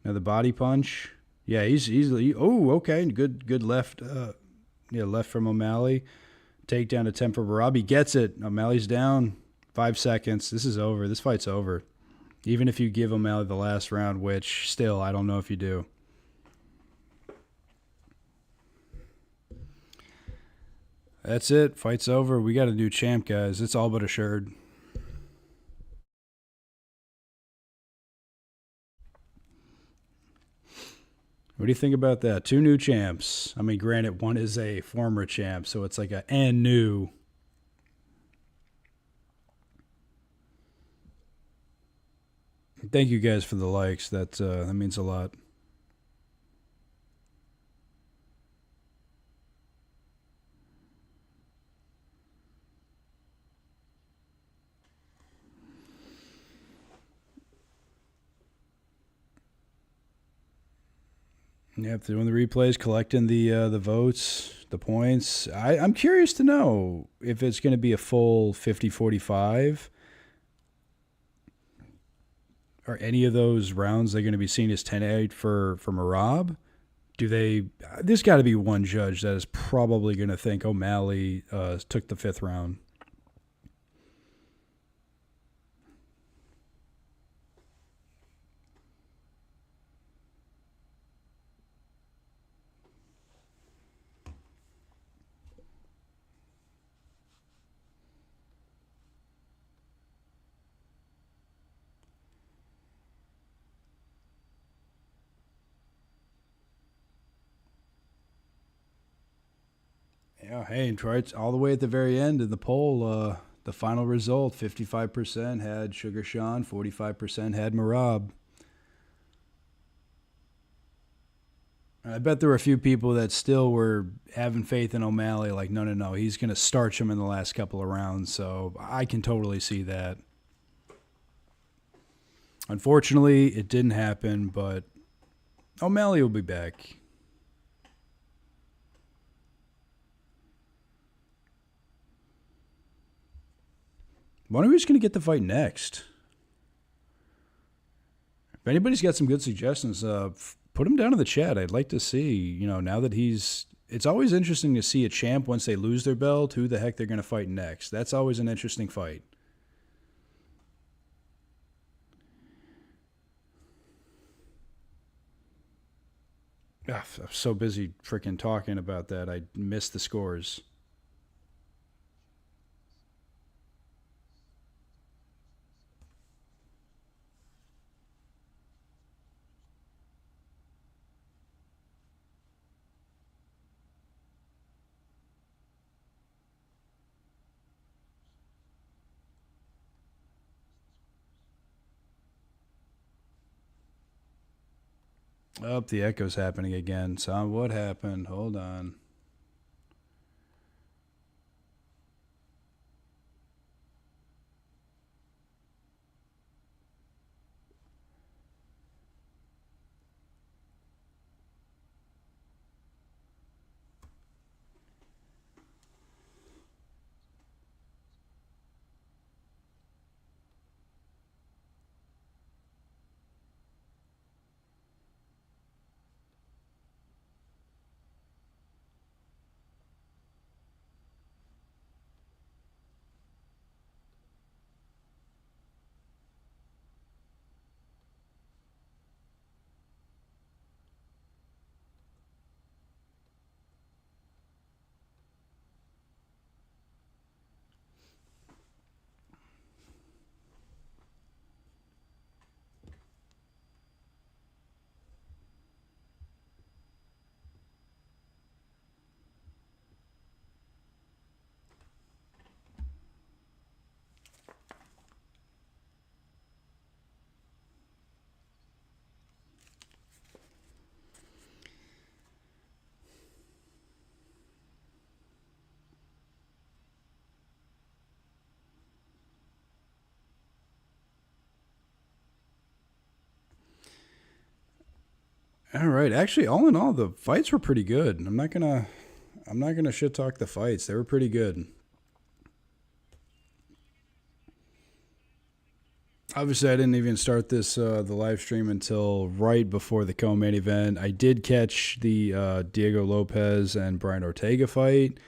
Another body punch. Yeah, he's oh, okay. Good left. Left from O'Malley. Takedown attempt for Merab. He gets it. O'Malley's down. 5 seconds. This is over. This fight's over. Even if you give O'Malley the last round, which still, I don't know if you do. That's it. Fight's over. We got a new champ, guys. It's all but assured. What do you think about that? 2 new champs. I mean, granted, one is a former champ, so it's like a and new. Thank you guys for the likes. That means a lot. Yep, doing the replays, collecting the votes, the points. I'm curious to know if it's going to be a full 50-45. Are any of those rounds they're going to be seen as 10-8 for Merab? There's got to be one judge that is probably going to think O'Malley took the 5th round. Yeah, hey, and right all the way at the very end in the poll, the final result, 55% had Sugar Sean, 45% had Merab. I bet there were a few people that still were having faith in O'Malley, like, no, he's going to starch him in the last couple of rounds, so I can totally see that. Unfortunately, it didn't happen, but O'Malley will be back. Wonder who's going to get the fight next. If anybody's got some good suggestions, put them down in the chat. I'd like to see, you know, now that he's... It's always interesting to see a champ, once they lose their belt, who the heck they're going to fight next. That's always an interesting fight. I'm so busy freaking talking about that, I missed the scores. Oh, the echo's happening again. So what happened? Hold on. All right. Actually, all in all, the fights were pretty good. I'm not gonna shit talk the fights. They were pretty good. Obviously, I didn't even start this the live stream until right before the co-main event. I did catch the Diego Lopez and Brian Ortega fight.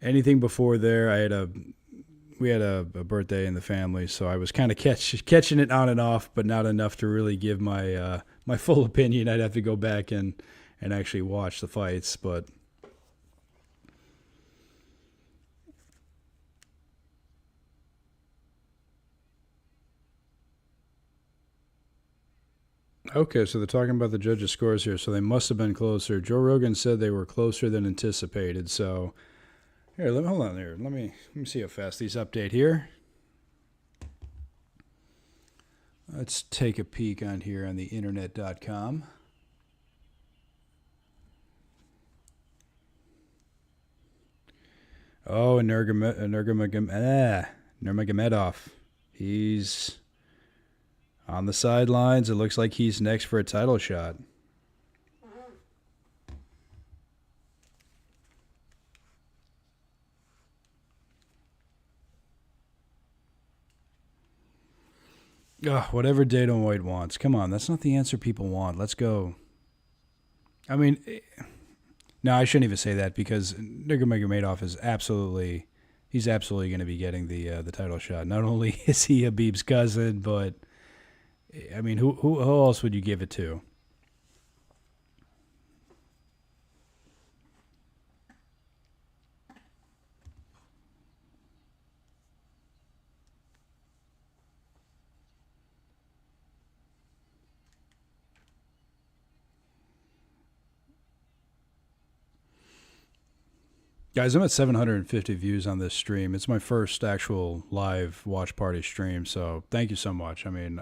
Anything before there, we had a birthday in the family, so I was kind of catching it on and off, but not enough to really give my my full opinion. I'd have to go back and actually watch the fights, but okay, so they're talking about the judges' scores here, so they must have been closer. Joe Rogan said they were closer than anticipated, so here, hold on there. Let me see how fast these update here. Let's take a peek on here on the internet.com. Oh, and Nurmagomedov. He's on the sidelines. It looks like he's next for a title shot. Ugh, whatever Dana White wants. Come on, that's not the answer people want. Let's go. I mean, no, I shouldn't even say that because Nurmagomedov is absolutely going to be getting the title shot. Not only is he Habib's cousin, but I mean, who else would you give it to? Guys, I'm at 750 views on this stream. It's my first actual live watch party stream, so thank you so much. I mean,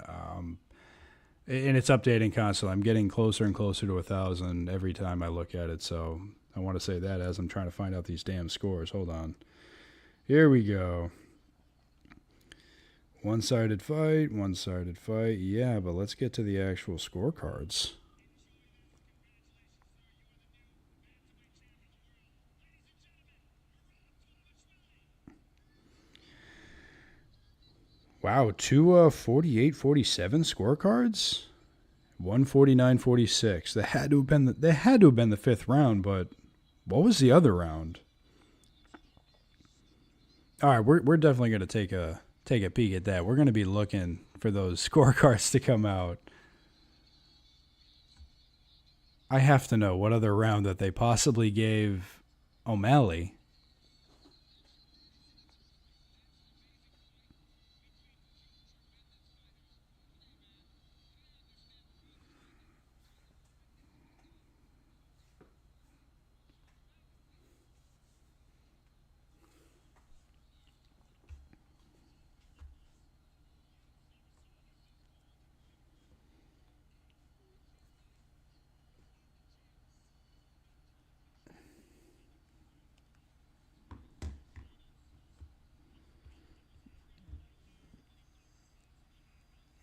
and it's updating constantly. I'm getting closer and closer to 1,000 every time I look at it, so I want to say that as I'm trying to find out these damn scores. Hold on. Here we go. One-sided fight. Yeah, but let's get to the actual scorecards. Wow, two 48-47 scorecards? 149-46. That had to have been the fifth round, but what was the other round? All right, we're definitely going to take a peek at that. We're going to be looking for those scorecards to come out. I have to know what other round that they possibly gave O'Malley.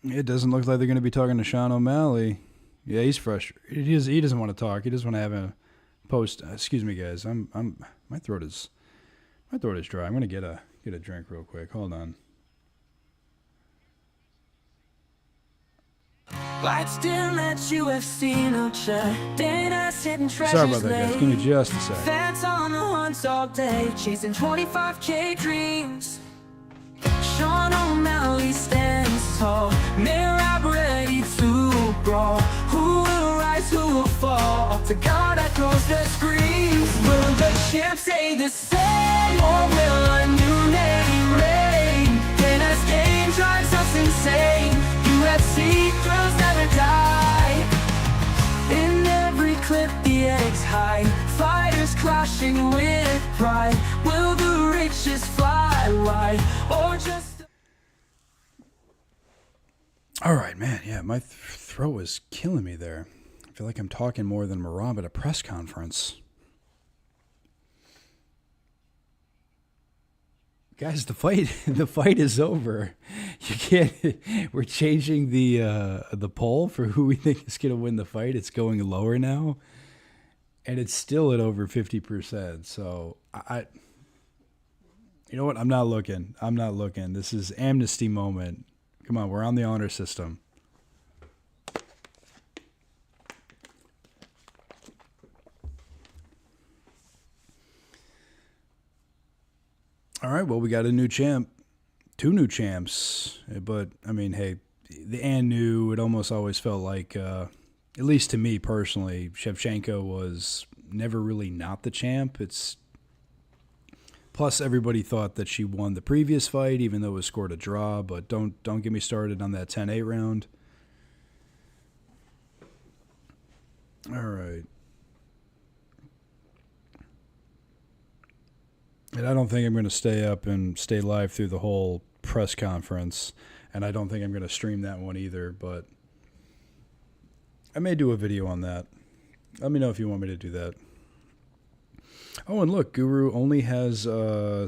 It doesn't look like they're going to be talking to Sean O'Malley. Yeah, he's frustrated. He doesn't want to talk. He doesn't want to have a post. Excuse me, guys. My throat is dry. I'm going to get a drink real quick. Hold on. Lights dim at UFC, no check. Dana's hitting treasures. Sorry about that, guys. Give me just a sec. Fans on the hunt all day, chasing 25K dreams. Sean O'Malley stands tall, mirror ready to brawl. Who will rise, who will fall? Up to God that goes the screams. Will the champ stay the same, or will a new name reign? Dana's game drives us insane. UFC thrills never die. In every clip the eggs hide, fighters clashing with pride. Will the riches fly wide, or just... All right, man. Yeah, my throat was killing me there. I feel like I'm talking more than Marab at a press conference. Guys, the fight is over. You can't. We're changing the poll for who we think is going to win the fight. It's going lower now, and it's still at over 50%. So you know what? I'm not looking. This is amnesty moment. Come on, we're on the honor system. All right, well, we got a new champ. Two new champs. But, I mean, hey, the new, it almost always felt like, at least to me personally, Shevchenko was never really not the champ. Plus, everybody thought that she won the previous fight, even though it was scored a draw. But don't get me started on that 10-8 round. All right. And I don't think I'm going to stay up and stay live through the whole press conference. And I don't think I'm going to stream that one either. But I may do a video on that. Let me know if you want me to do that. Oh, and look, Guru only has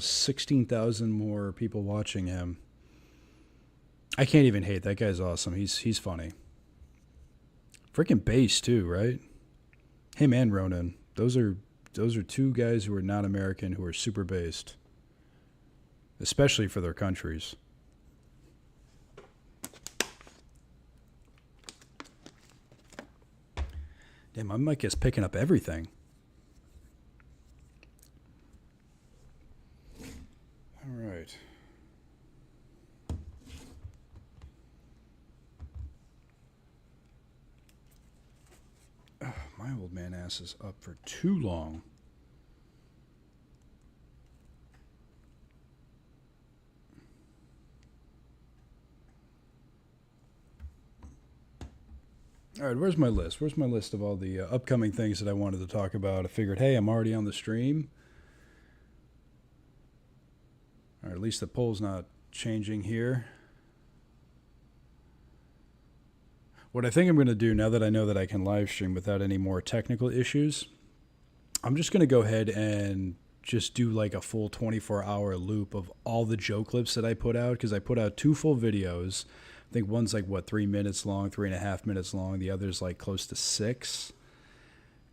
16,000 more people watching him. I can't even hate. That guy's awesome. He's funny. Freaking bass too, right? Him and Ronan. Those are two guys who are not American who are super based, especially for their countries. Damn, my mic is picking up everything. All right. Ugh, my old man ass is up for too long. All right, where's my list? Where's my list of all the upcoming things that I wanted to talk about? I figured, hey, I'm already on the stream. Or at least the poll's not changing here. What I think I'm going to do now that I know that I can live stream without any more technical issues, I'm just going to go ahead and just do like a full 24-hour loop of all the Joe clips that I put out, because I put out 2 full videos. I think one's like, 3 minutes long, 3.5 minutes long. The other's like close to 6.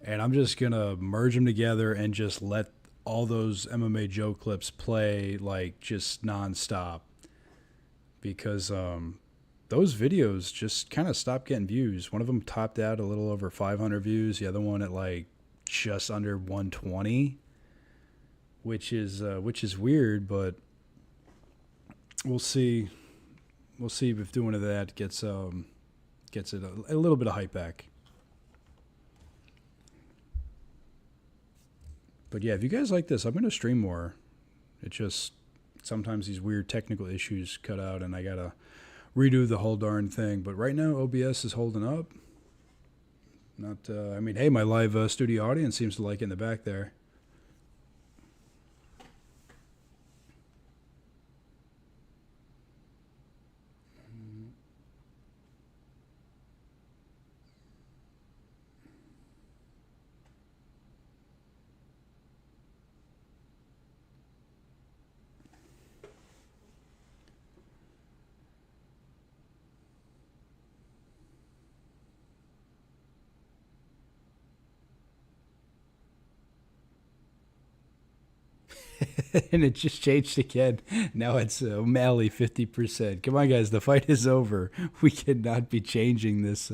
And I'm just going to merge them together and just let all those MMA Joe clips play like just nonstop. because those videos just kind of stopped getting views. One of them topped out a little over 500 views. The other one at like just under 120, which is weird, but we'll see. We'll see if doing that gets it a little bit of hype back. But yeah, if you guys like this, I'm going to stream more. It just, sometimes these weird technical issues cut out and I got to redo the whole darn thing. But right now, OBS is holding up. Not, I mean, hey, my live studio audience seems to like it in the back there. And it just changed again. Now it's O'Malley 50%. Come on, guys. The fight is over. We cannot be changing this.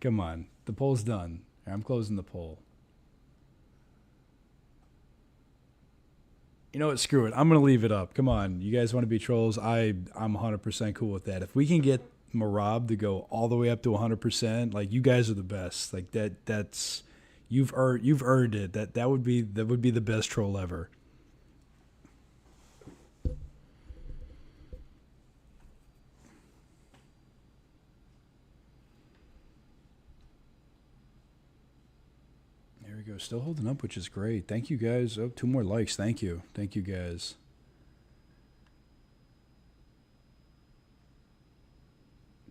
Come on. The poll's done. I'm closing the poll. You know what? Screw it. I'm going to leave it up. Come on. You guys want to be trolls? I'm 100% cool with that. If we can get Marab to go all the way up to 100%, like, you guys are the best. Like, that's you've earned it. That would be the best troll ever. There we go. Still holding up, which is great. Thank you guys. Oh, 2 more likes. Thank you. Thank you guys.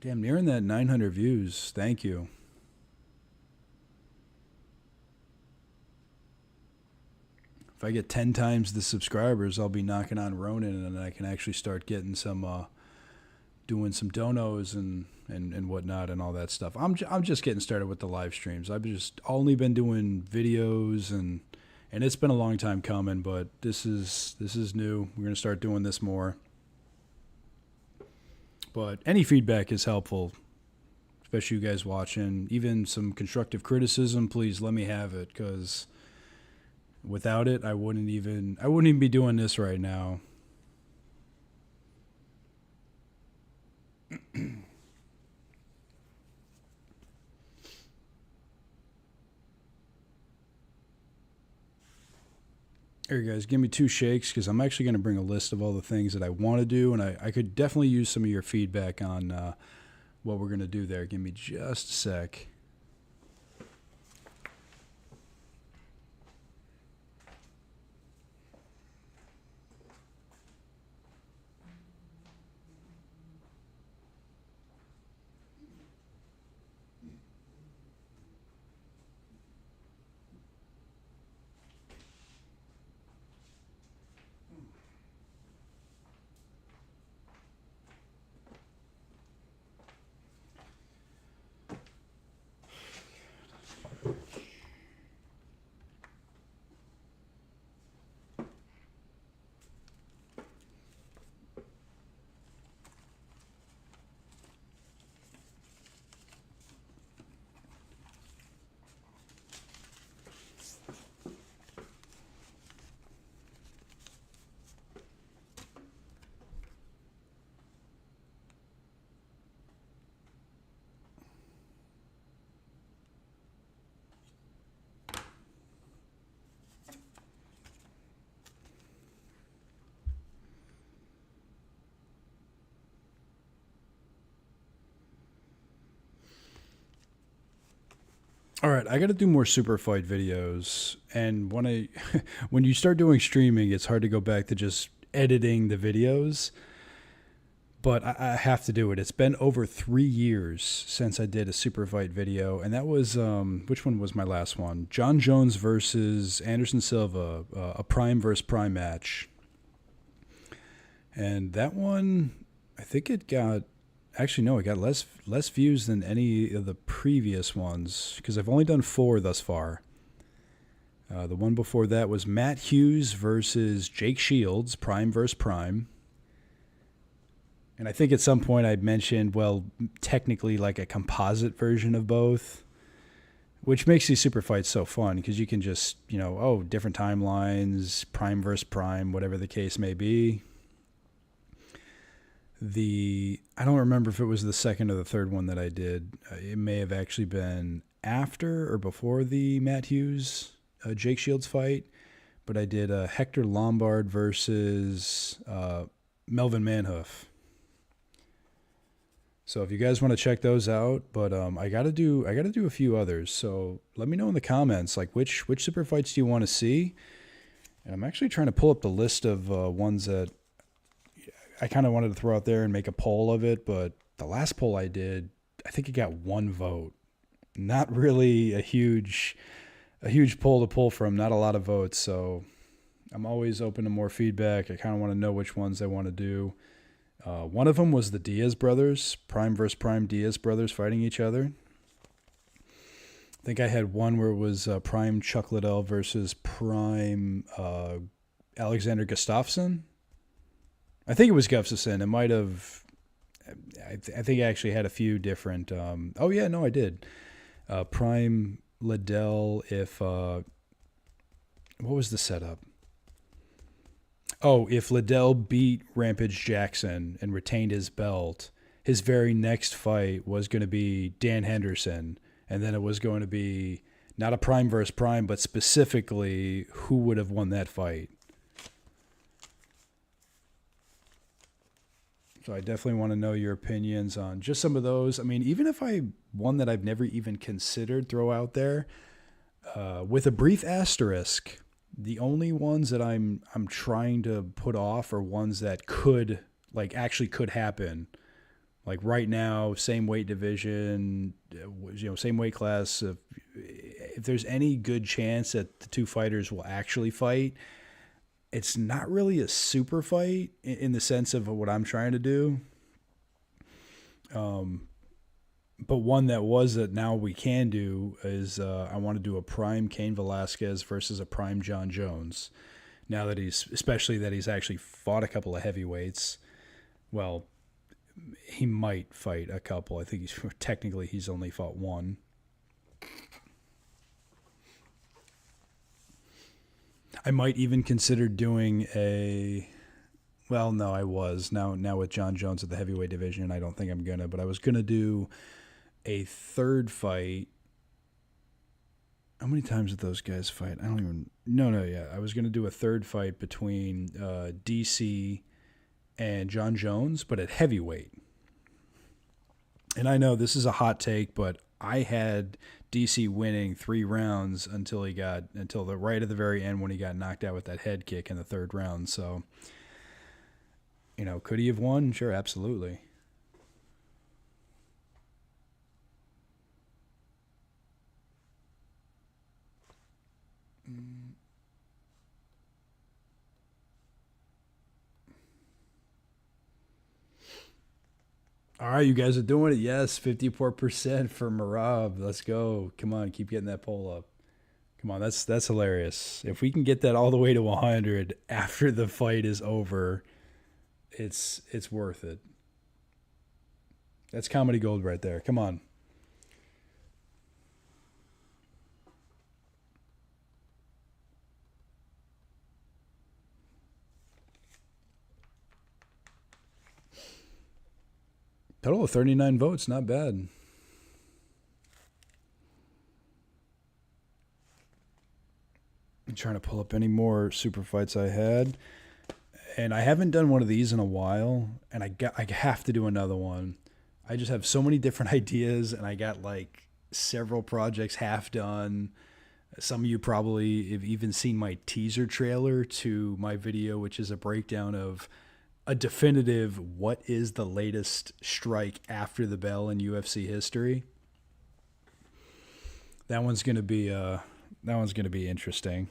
Damn, nearing that 900 views. Thank you. If I get 10 times the subscribers, I'll be knocking on Ronin, and I can actually start getting some, doing some donos and whatnot and all that stuff. I'm just getting started with the live streams. I've just only been doing videos, and it's been a long time coming, but this is new. We're gonna start doing this more. But any feedback is helpful, especially you guys watching. Even some constructive criticism, please let me have it, because without it, I wouldn't even be doing this right now. Here, guys, give me 2 shakes, because I'm actually going to bring a list of all the things that I want to do, and I could definitely use some of your feedback on what we're going to do there. Give me just a sec. All right, I got to do more super fight videos, and when you start doing streaming, it's hard to go back to just editing the videos, but I have to do it. It's been over 3 years since I did a super fight video, and that was, which one was my last one? John Jones versus Anderson Silva, a prime versus prime match. And that one, I think it got, actually no, it got less views than any of the previous ones, because I've only done 4 thus far. The one before that was Matt Hughes versus Jake Shields, prime versus prime. And I think at some point I mentioned, well, technically like a composite version of both, which makes these super fights so fun because you can just, different timelines, prime versus prime, whatever the case may be. I don't remember if it was the second or the third one that I did. It may have actually been after or before the Matt Hughes, Jake Shields fight, but I did Hector Lombard versus Melvin Manhoof. So if you guys want to check those out, but I gotta do a few others. So let me know in the comments, like which super fights do you want to see? And I'm actually trying to pull up the list of ones that I kind of wanted to throw out there and make a poll of it. But the last poll I did, I think it got 1 vote. Not really a huge poll to pull from. Not a lot of votes. So I'm always open to more feedback. I kind of want to know which ones I want to do. One of them was the Diaz brothers, Prime versus Prime Diaz brothers fighting each other. I think I had one where it was Prime Chuck Liddell versus Prime Alexander Gustafsson. I think it was Gustafsson. It might have. I think I actually had a few different. I did. Prime Liddell. What was the setup? Oh, if Liddell beat Rampage Jackson and retained his belt, his very next fight was going to be Dan Henderson. And then it was going to be not a Prime versus Prime, but specifically who would have won that fight. So I definitely want to know your opinions on just some of those. I mean, even if one that I've never even considered throw out there, with a brief asterisk, the only ones that I'm trying to put off are ones that actually could happen. Like right now, same weight division, same weight class. If there's any good chance that the two fighters will actually fight, it's not really a super fight in the sense of what I'm trying to do. But one that now we can do is I want to do a Prime Cain Velasquez versus a Prime John Jones. Now that he's actually fought a couple of heavyweights. Well, he might fight a couple. I think he's only fought one. I might even consider doing I was. Now with John Jones at the heavyweight division, I don't think I'm going to, but I was going to do a third fight. How many times did those guys fight? I don't even... No, I was going to do a third fight between DC and John Jones, but at heavyweight. And I know this is a hot take, but I had DC winning 3 rounds until the right at the very end when he got knocked out with that head kick in the 3rd round. So, could he have won? Sure, absolutely. All right, you guys are doing it. Yes, 54% for Marab. Let's go. Come on, keep getting that poll up. Come on, that's hilarious. If we can get that all the way to 100 after the fight is over, it's worth it. That's comedy gold right there. Come on. Total of 39 votes, not bad. I'm trying to pull up any more super fights I had. And I haven't done one of these in a while, and I have to do another one. I just have so many different ideas, and I got like several projects half done. Some of you probably have even seen my teaser trailer to my video, which is a breakdown of a definitive what is the latest strike after the bell in UFC history. That one's gonna be interesting.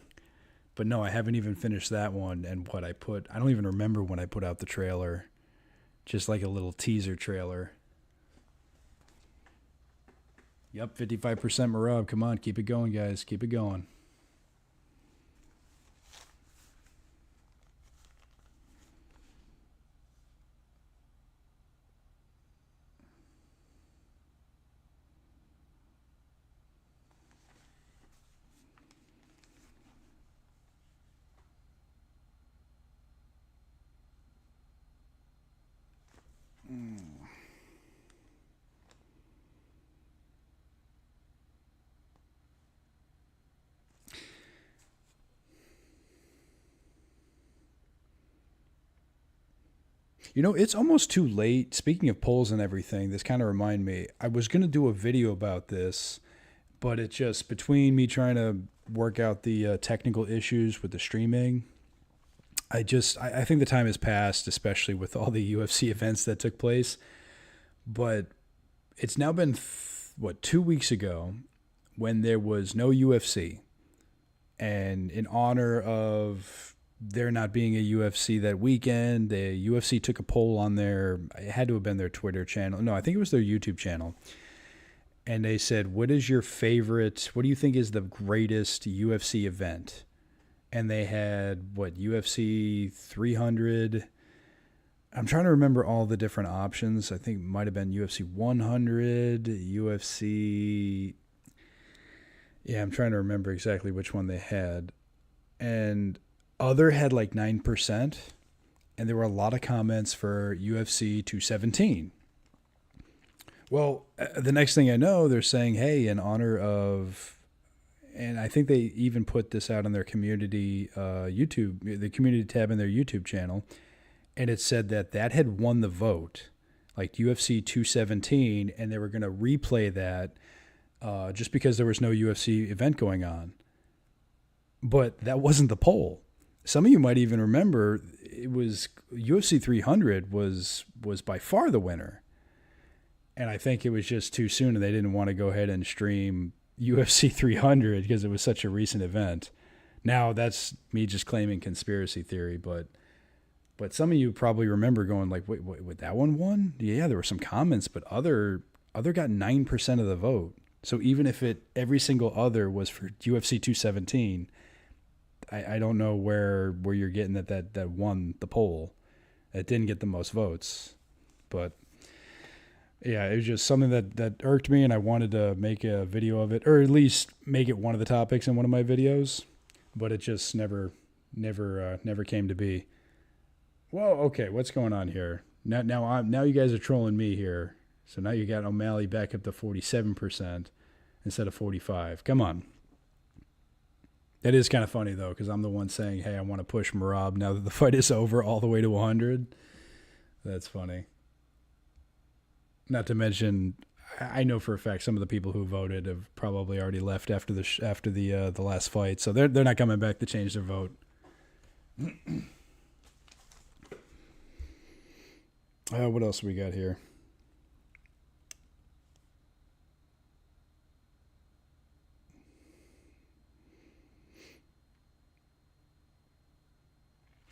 But no, I haven't even finished that one. And I don't even remember when I put out the trailer. Just like a little teaser trailer. Yep, 55% Marab. Come on, keep it going, guys. Keep it going. You know, it's almost too late. Speaking of polls and everything, this kind of remind me. I was going to do a video about this, but it just, between me trying to work out the technical issues with the streaming, I think the time has passed, especially with all the UFC events that took place. But it's now been, 2 weeks ago when there was no UFC. And in honor of there not being a UFC that weekend, the UFC took a poll on it had to have been their Twitter channel. No, I think it was their YouTube channel. And they said, what do you think is the greatest UFC event? And they had, UFC 300. I'm trying to remember all the different options. I think it might have been UFC 100, UFC. Yeah, I'm trying to remember exactly which one they had. And other had 9%. And there were a lot of comments for UFC 217. Well, the next thing I know, they're saying, hey, in honor of, and I think they even put this out on their community YouTube, the community tab in their YouTube channel, and it said that had won the vote, UFC 217, and they were going to replay that just because there was no UFC event going on. But that wasn't the poll. Some of you might even remember it was UFC 300 was by far the winner. And I think it was just too soon, and they didn't want to go ahead and stream UFC 300 because it was such a recent event. Now, that's me just claiming conspiracy theory, but some of you probably remember going wait, that one won? Yeah, there were some comments, but other got 9% of the vote. So even if every single other was for UFC 217, I don't know where you're getting that won the poll. It didn't get the most votes, but yeah, it was just something that irked me, and I wanted to make a video of it, or at least make it one of the topics in one of my videos, but it just never came to be. Whoa, okay, what's going on here? Now you guys are trolling me here. So now you got O'Malley back up to 47% instead of 45%. Come on. That is kind of funny, though, because I'm the one saying, hey, I want to push Merab now that the fight is over all the way to 100. That's funny. Not to mention, I know for a fact some of the people who voted have probably already left after the last fight, so they're not coming back to change their vote. What else we got here?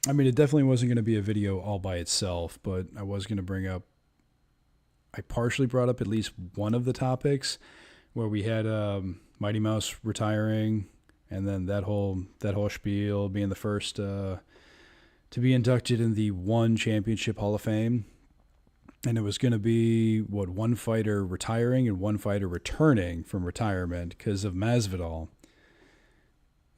I mean, it definitely wasn't going to be a video all by itself, but I was going to bring up, I partially brought up at least one of the topics where we had Mighty Mouse retiring, and then that whole spiel, being the first to be inducted in the One Championship Hall of Fame. And it was going to be, one fighter retiring and one fighter returning from retirement because of Masvidal.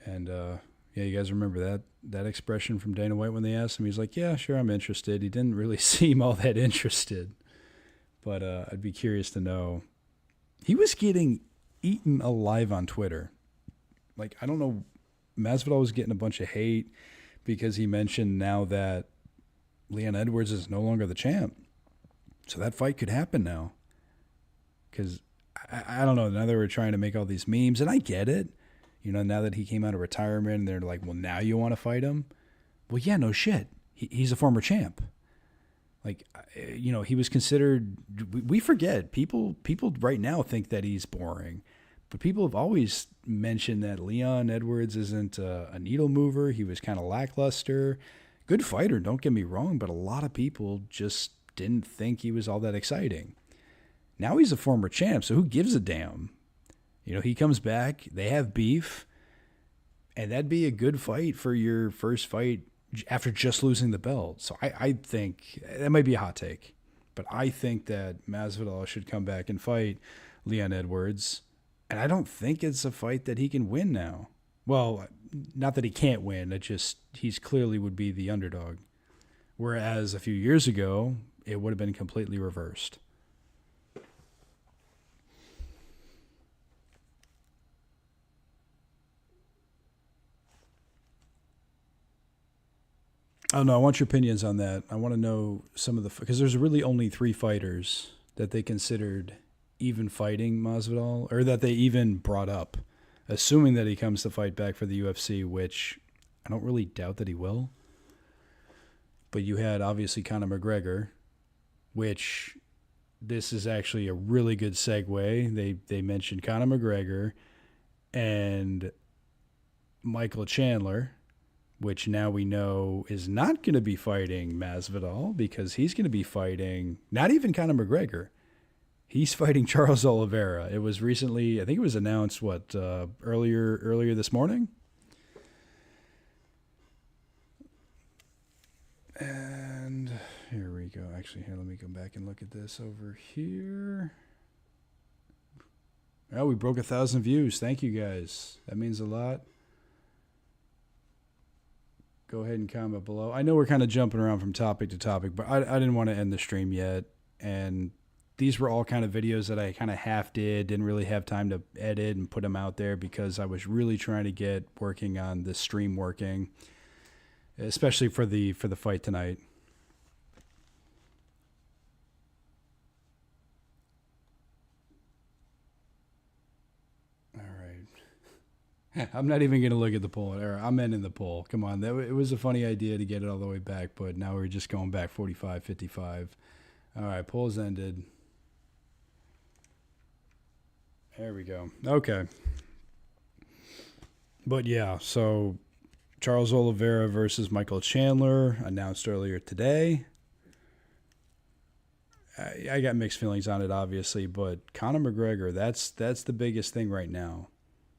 And yeah, you guys remember that expression from Dana White when they asked him? He's like, yeah, sure, I'm interested. He didn't really seem all that interested. But I'd be curious to know. He was getting eaten alive on Twitter. I don't know, Masvidal was getting a bunch of hate because he mentioned now that Leon Edwards is no longer the champ. So that fight could happen now. Because, I don't know, now they were trying to make all these memes, and I get it. Now that he came out of retirement, and they're like, well, now you want to fight him? Well, yeah, no shit. He's a former champ. He was considered, we forget, people right now think that he's boring. But people have always mentioned that Leon Edwards isn't a needle mover. He was kind of lackluster. Good fighter, don't get me wrong, but a lot of people just didn't think he was all that exciting. Now he's a former champ, so who gives a damn? He comes back, they have beef, and that'd be a good fight for your first fight after just losing the belt. So I think, that might be a hot take, but I think that Masvidal should come back and fight Leon Edwards, and I don't think it's a fight that he can win now. Well, not that he can't win, he's clearly would be the underdog. Whereas a few years ago, it would have been completely reversed. I don't know. I want your opinions on that. I want to know some of the, because there's really only 3 fighters that they considered even fighting Masvidal, or that they even brought up, assuming that he comes to fight back for the UFC, which I don't really doubt that he will. But you had obviously Conor McGregor, which this is actually a really good segue. They mentioned Conor McGregor and Michael Chandler, which now we know is not going to be fighting Masvidal, because he's going to be fighting not even Conor McGregor. He's fighting Charles Oliveira. It was recently, I think it was announced, earlier this morning? And here we go. Actually, here, let me go back and look at this over here. Oh, we broke 1,000 views. Thank you, guys. That means a lot. Go ahead and comment below. I know we're kind of jumping around from topic to topic, but I didn't want to end the stream yet. And these were all kind of videos that I kind of half didn't really have time to edit and put them out there, because I was really trying to get working on the stream working, especially for the fight tonight. All right. I'm not even going to look at the poll. I'm ending the poll. Come on. It was a funny idea to get it all the way back, but now we're just going back 45, 55. All right. Poll's ended. There we go. Okay. But yeah, so Charles Oliveira versus Michael Chandler announced earlier today. I got mixed feelings on it, obviously, but Conor McGregor, that's the biggest thing right now.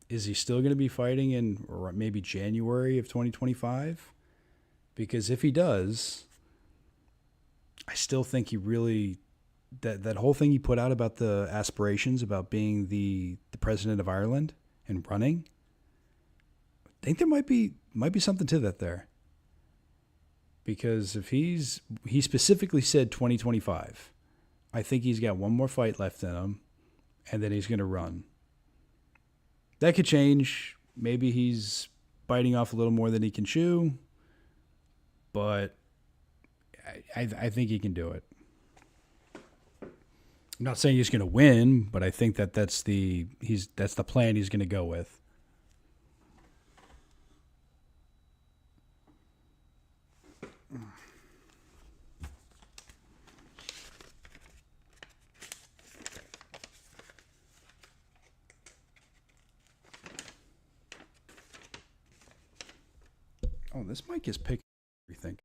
Is he still going to be fighting in maybe January of 2025? Because if he does, I still think he really, that whole thing he put out about the aspirations about being the president of Ireland and running, I think there might be something to that there. Because if he specifically said 2025, I think he's got one more fight left in him, and then he's going to run. That could change. Maybe he's biting off a little more than he can chew, but I think he can do it. I'm not saying he's going to win, but I think that's the plan he's going to go with. Oh, this mic is picking everything.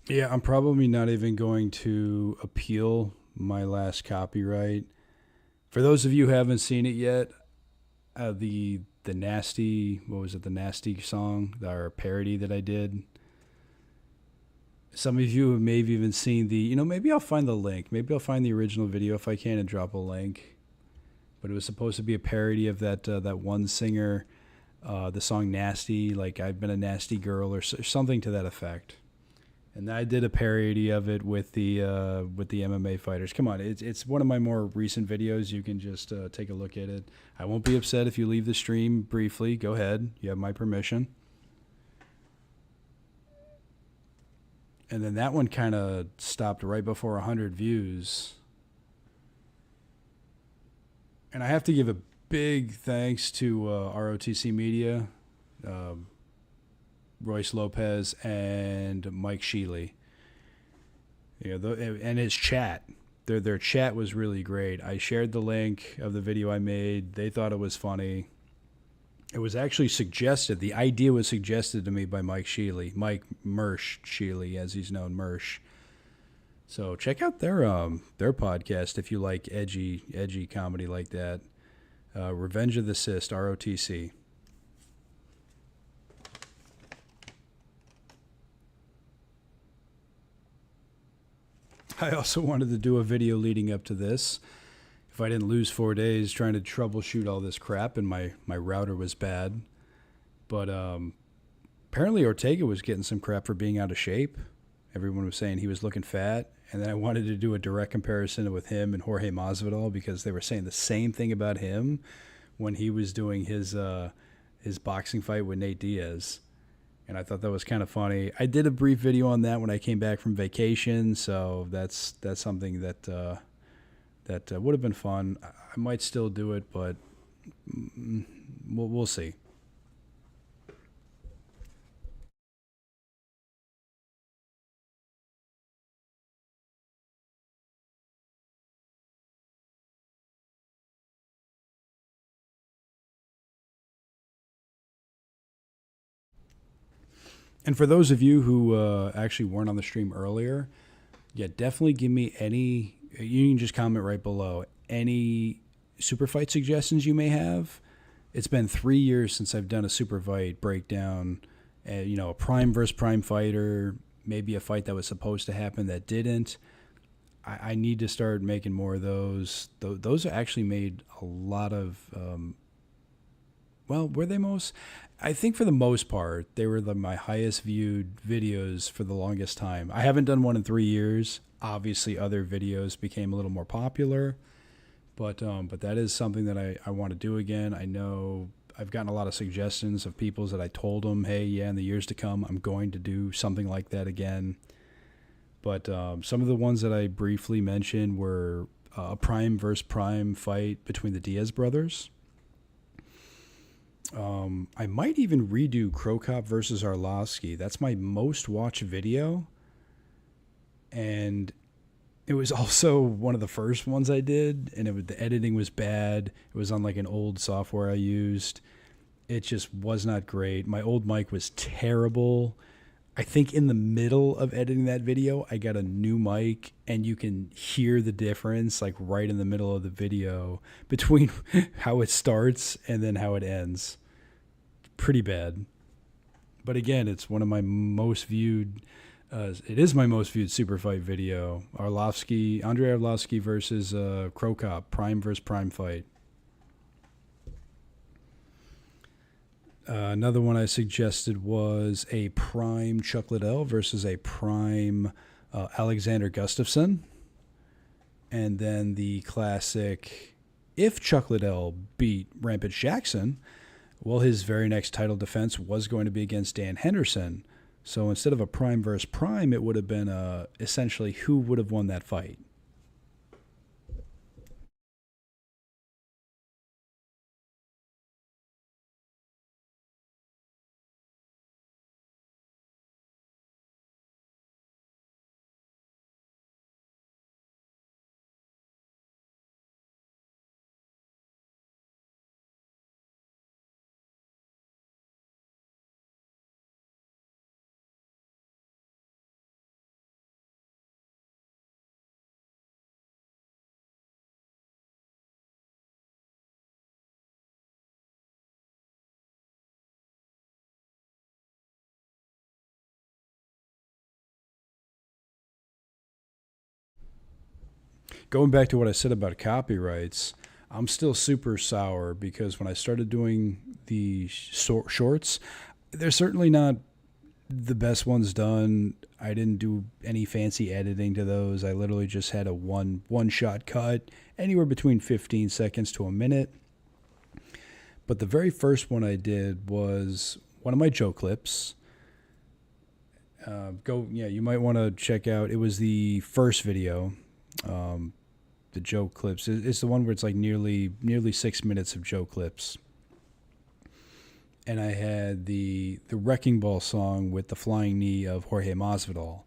Yeah, I'm probably not even going to appeal my last copyright. For those of you who haven't seen it yet, the nasty, what was it, the nasty song, our parody that I did. Some of you have maybe even seen maybe I'll find the link. Maybe I'll find the original video if I can and drop a link. But it was supposed to be a parody of that one singer, the song Nasty, like I've been a nasty girl or something to that effect. And I did a parody of it with the MMA fighters. Come on, it's one of my more recent videos. You can just take a look at it. I won't be upset if you leave the stream briefly. Go ahead. You have my permission. And then that one kind of stopped right before 100 views. And I have to give a big thanks to ROTC Media, Royce Lopez, and Mike Sheely. And his chat. Their chat was really great. I shared the link of the video I made. They thought it was funny. It was actually suggested. The idea was suggested to me by Mike Sheely, Mike Mersh Sheely, as he's known, Mersh. So check out their podcast if you like edgy comedy like that. Revenge of the Cyst, ROTC. I also wanted to do a video leading up to this. If I didn't lose 4 days trying to troubleshoot all this crap and my router was bad. But apparently Ortega was getting some crap for being out of shape. Everyone was saying he was looking fat. And then I wanted to do a direct comparison with him and Jorge Masvidal because they were saying the same thing about him when he was doing his boxing fight with Nate Diaz. And I thought that was kind of funny. I did a brief video on that when I came back from vacation, so that's something that would have been fun. I might still do it, but we'll see. And for those of you who actually weren't on the stream earlier, yeah, definitely give me any. You can just comment right below any super fight suggestions you may have. It's been 3 years since I've done a super fight breakdown. A prime versus prime fighter, maybe a fight that was supposed to happen that didn't. I need to start making more of those. Those actually made a lot of. Were they most? I think for the most part, they were my highest viewed videos for the longest time. I haven't done one in 3 years. Obviously, other videos became a little more popular, but that is something that I want to do again. I know I've gotten a lot of suggestions of people that I told them, hey, yeah, in the years to come, I'm going to do something like that again. But some of the ones that I briefly mentioned were a prime versus prime fight between the Diaz brothers. I might even redo Krokop versus Arlovsky. That's my most watched video. And it was also one of the first ones I did. And the editing was bad. It was on like an old software I used. It just was not great. My old mic was terrible. I think in the middle of editing that video, I got a new mic, and you can hear the difference like right in the middle of the video between how it starts and then how it ends. Pretty bad. But again, it's one of my most viewed, it is my most viewed super fight video. Andrei Arlovsky versus Krokop, prime versus prime fight. Another one I suggested was a prime Chuck Liddell versus a prime Alexander Gustafsson. And then the classic, if Chuck Liddell beat Rampage Jackson, well, his very next title defense was going to be against Dan Henderson. So instead of a prime versus prime, it would have been essentially who would have won that fight. Going back to what I said about copyrights, I'm still super sour because when I started doing the shorts, they're certainly not the best ones done. I didn't do any fancy editing to those. I literally just had a one-shot cut, anywhere between 15 seconds to a minute. But the very first one I did was one of my joke clips. You might want to check out. It was the first video. The joke clips. It's the one where it's like nearly 6 minutes of joke clips. And I had the Wrecking Ball song with the flying knee of Jorge Masvidal.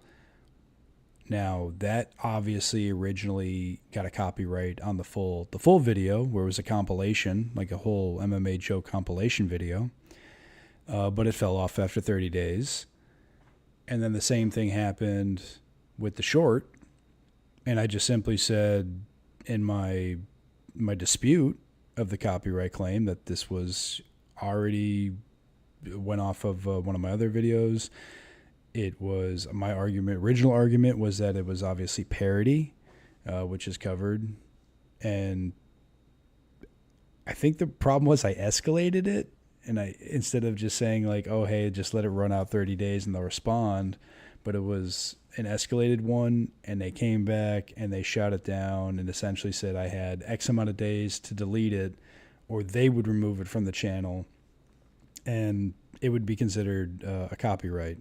Now that obviously originally got a copyright on the full video, where it was a compilation, like a whole MMA joke compilation video, but it fell off after 30 days. And then the same thing happened with the short, and I just simply said in my dispute of the copyright claim that this was already went off of one of my other videos. It was my original argument was that it was obviously parody, which is covered. And I think the problem was I escalated it. And instead of just saying like, oh, hey, just let it run out 30 days and they'll respond. But it was an escalated one, and they came back and they shot it down and essentially said I had X amount of days to delete it, or they would remove it from the channel and it would be considered a copyright.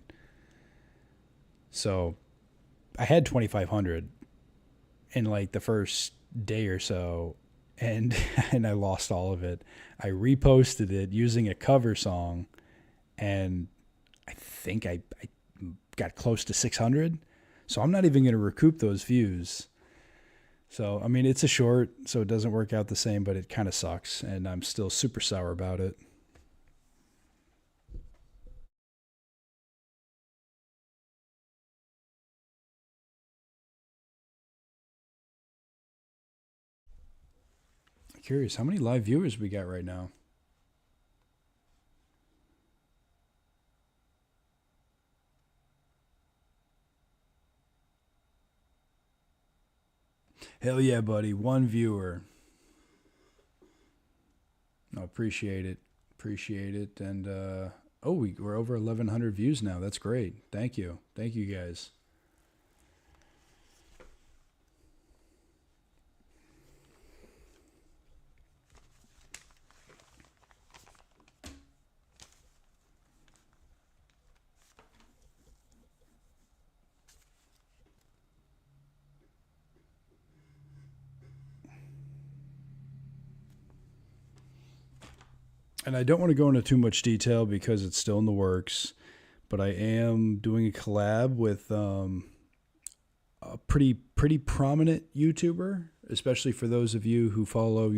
So I had 2,500 in like the first day or so, and I lost all of it. I reposted it using a cover song, and I think I got close to 600. So I'm not even going to recoup those views. So, I mean, it's a short, so it doesn't work out the same, but it kind of sucks, and I'm still super sour about it. Curious, how many live viewers we got right now? Hell yeah, buddy. One viewer. No, appreciate it. Appreciate it. And, we're over 1,100 views now. That's great. Thank you. Thank you, guys. And I don't want to go into too much detail because it's still in the works, but I am doing a collab with a pretty prominent YouTuber, especially for those of you who follow,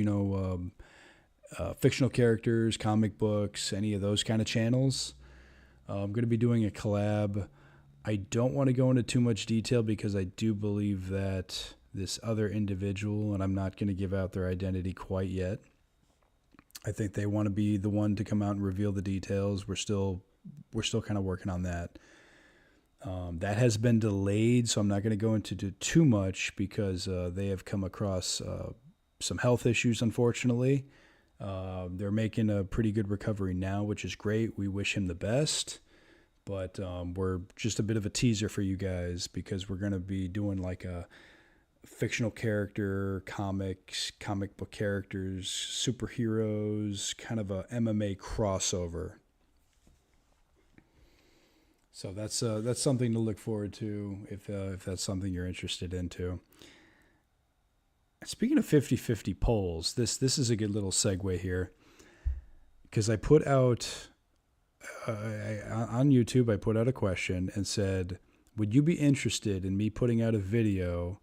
fictional characters, comic books, any of those kind of channels. I'm going to be doing a collab. I don't want to go into too much detail because I do believe that this other individual, and I'm not going to give out their identity quite yet, I think they want to be the one to come out and reveal the details. We're still kind of working on that. That has been delayed, so I'm not going to go into too much because they have come across some health issues, unfortunately. They're making a pretty good recovery now, which is great. We wish him the best. But we're just a bit of a teaser for you guys because we're going to be doing like a fictional character, comic book characters, superheroes, kind of a MMA crossover. So that's something to look forward to if that's something you're interested into. Speaking of 50-50 polls, this is a good little segue here because I put out on YouTube, I put out a question and said, would you be interested in me putting out a video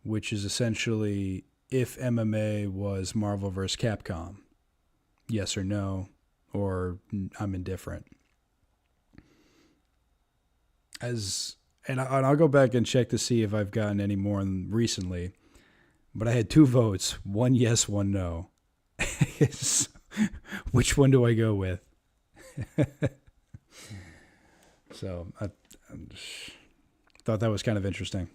which is essentially if MMA was Marvel vs. Capcom? Yes or no, or I'm indifferent. And I'll go back and check to see if I've gotten any more recently, but I had 2 votes, one yes, one no. Which one do I go with? So I thought that was kind of interesting.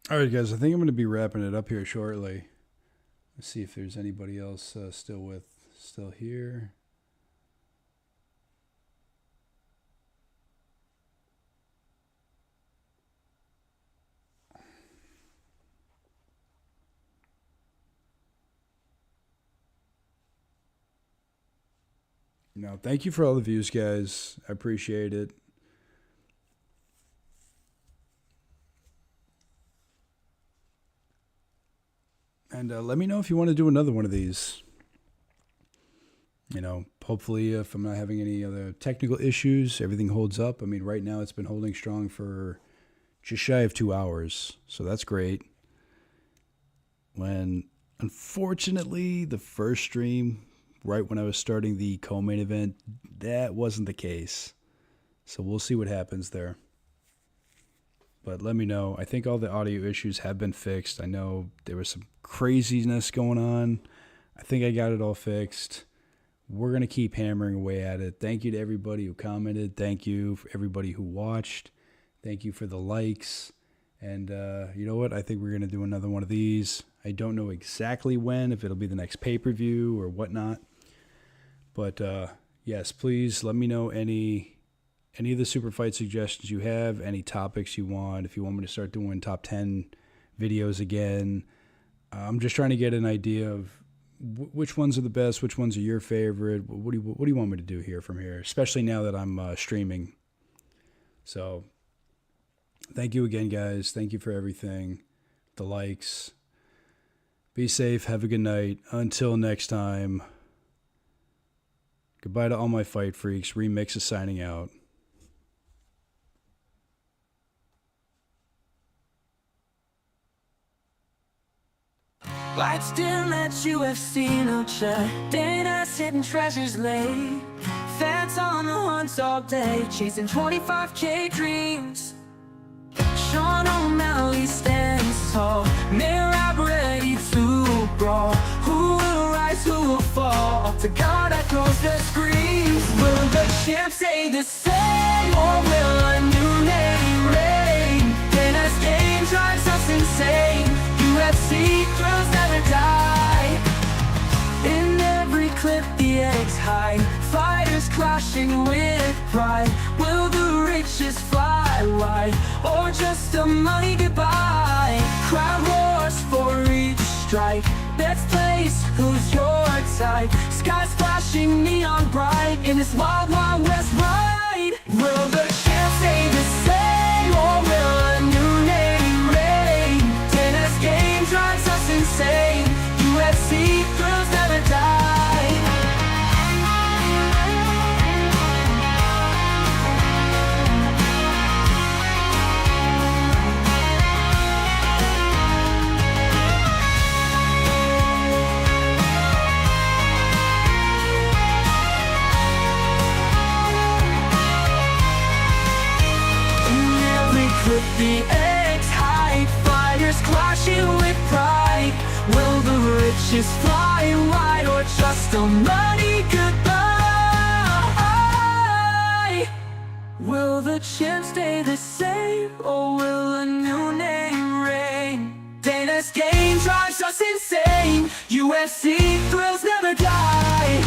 All right, guys, I think I'm going to be wrapping it up here shortly. Let's see if there's anybody else still here. No, thank you for all the views, guys. I appreciate it. And let me know if you want to do another one of these. You know, hopefully if I'm not having any other technical issues, everything holds up. I mean, right now it's been holding strong for just shy of 2 hours. So that's great. When, unfortunately, the first stream, right when I was starting the co-main event, that wasn't the case. So we'll see what happens there. But let me know. I think all the audio issues have been fixed. I know there was some craziness going on. I think I got it all fixed. We're going to keep hammering away at it. Thank you to everybody who commented. Thank you for everybody who watched. Thank you for the likes. And you know what? I think we're going to do another one of these. I don't know exactly when, if it'll be the next pay-per-view or whatnot. But yes, please let me know any of the super fight suggestions you have, any topics you want, if you want me to start doing top 10 videos again. I'm just trying to get an idea of which ones are the best, which ones are your favorite. What do you want me to do here from here, especially now that I'm streaming. So thank you again, guys. Thank you for everything, the likes. Be safe. Have a good night. Until next time. Goodbye to all my fight freaks. Remix is signing out. Lights dim at UFC, no check. Dana's hidden treasures lay. Fans on the hunt all day, chasing 25K dreams. Sean O'Malley stands tall, mirror ready to brawl. Who will rise, who will fall? To God that goes the screams. Will the champ stay the same, or will a new name reign? Dana's game drives us insane. UFC thrills never die. In every clip the eggs hide, fighters clashing with pride. Will the riches fly wide, or just a money goodbye? Crowd roars for each strike. Let's place who's your type. Skies flashing neon bright in this wild, wild west ride. Will the champ stay the same, or will a new name reign? Dana's game drives us insane. UFC thrills never die. With the eggs hide, fighters clashing with pride. Will the riches fly wide, or just a money goodbye? Will the champ stay the same, or will a new name reign? Dana's game drives us insane. UFC thrills never die.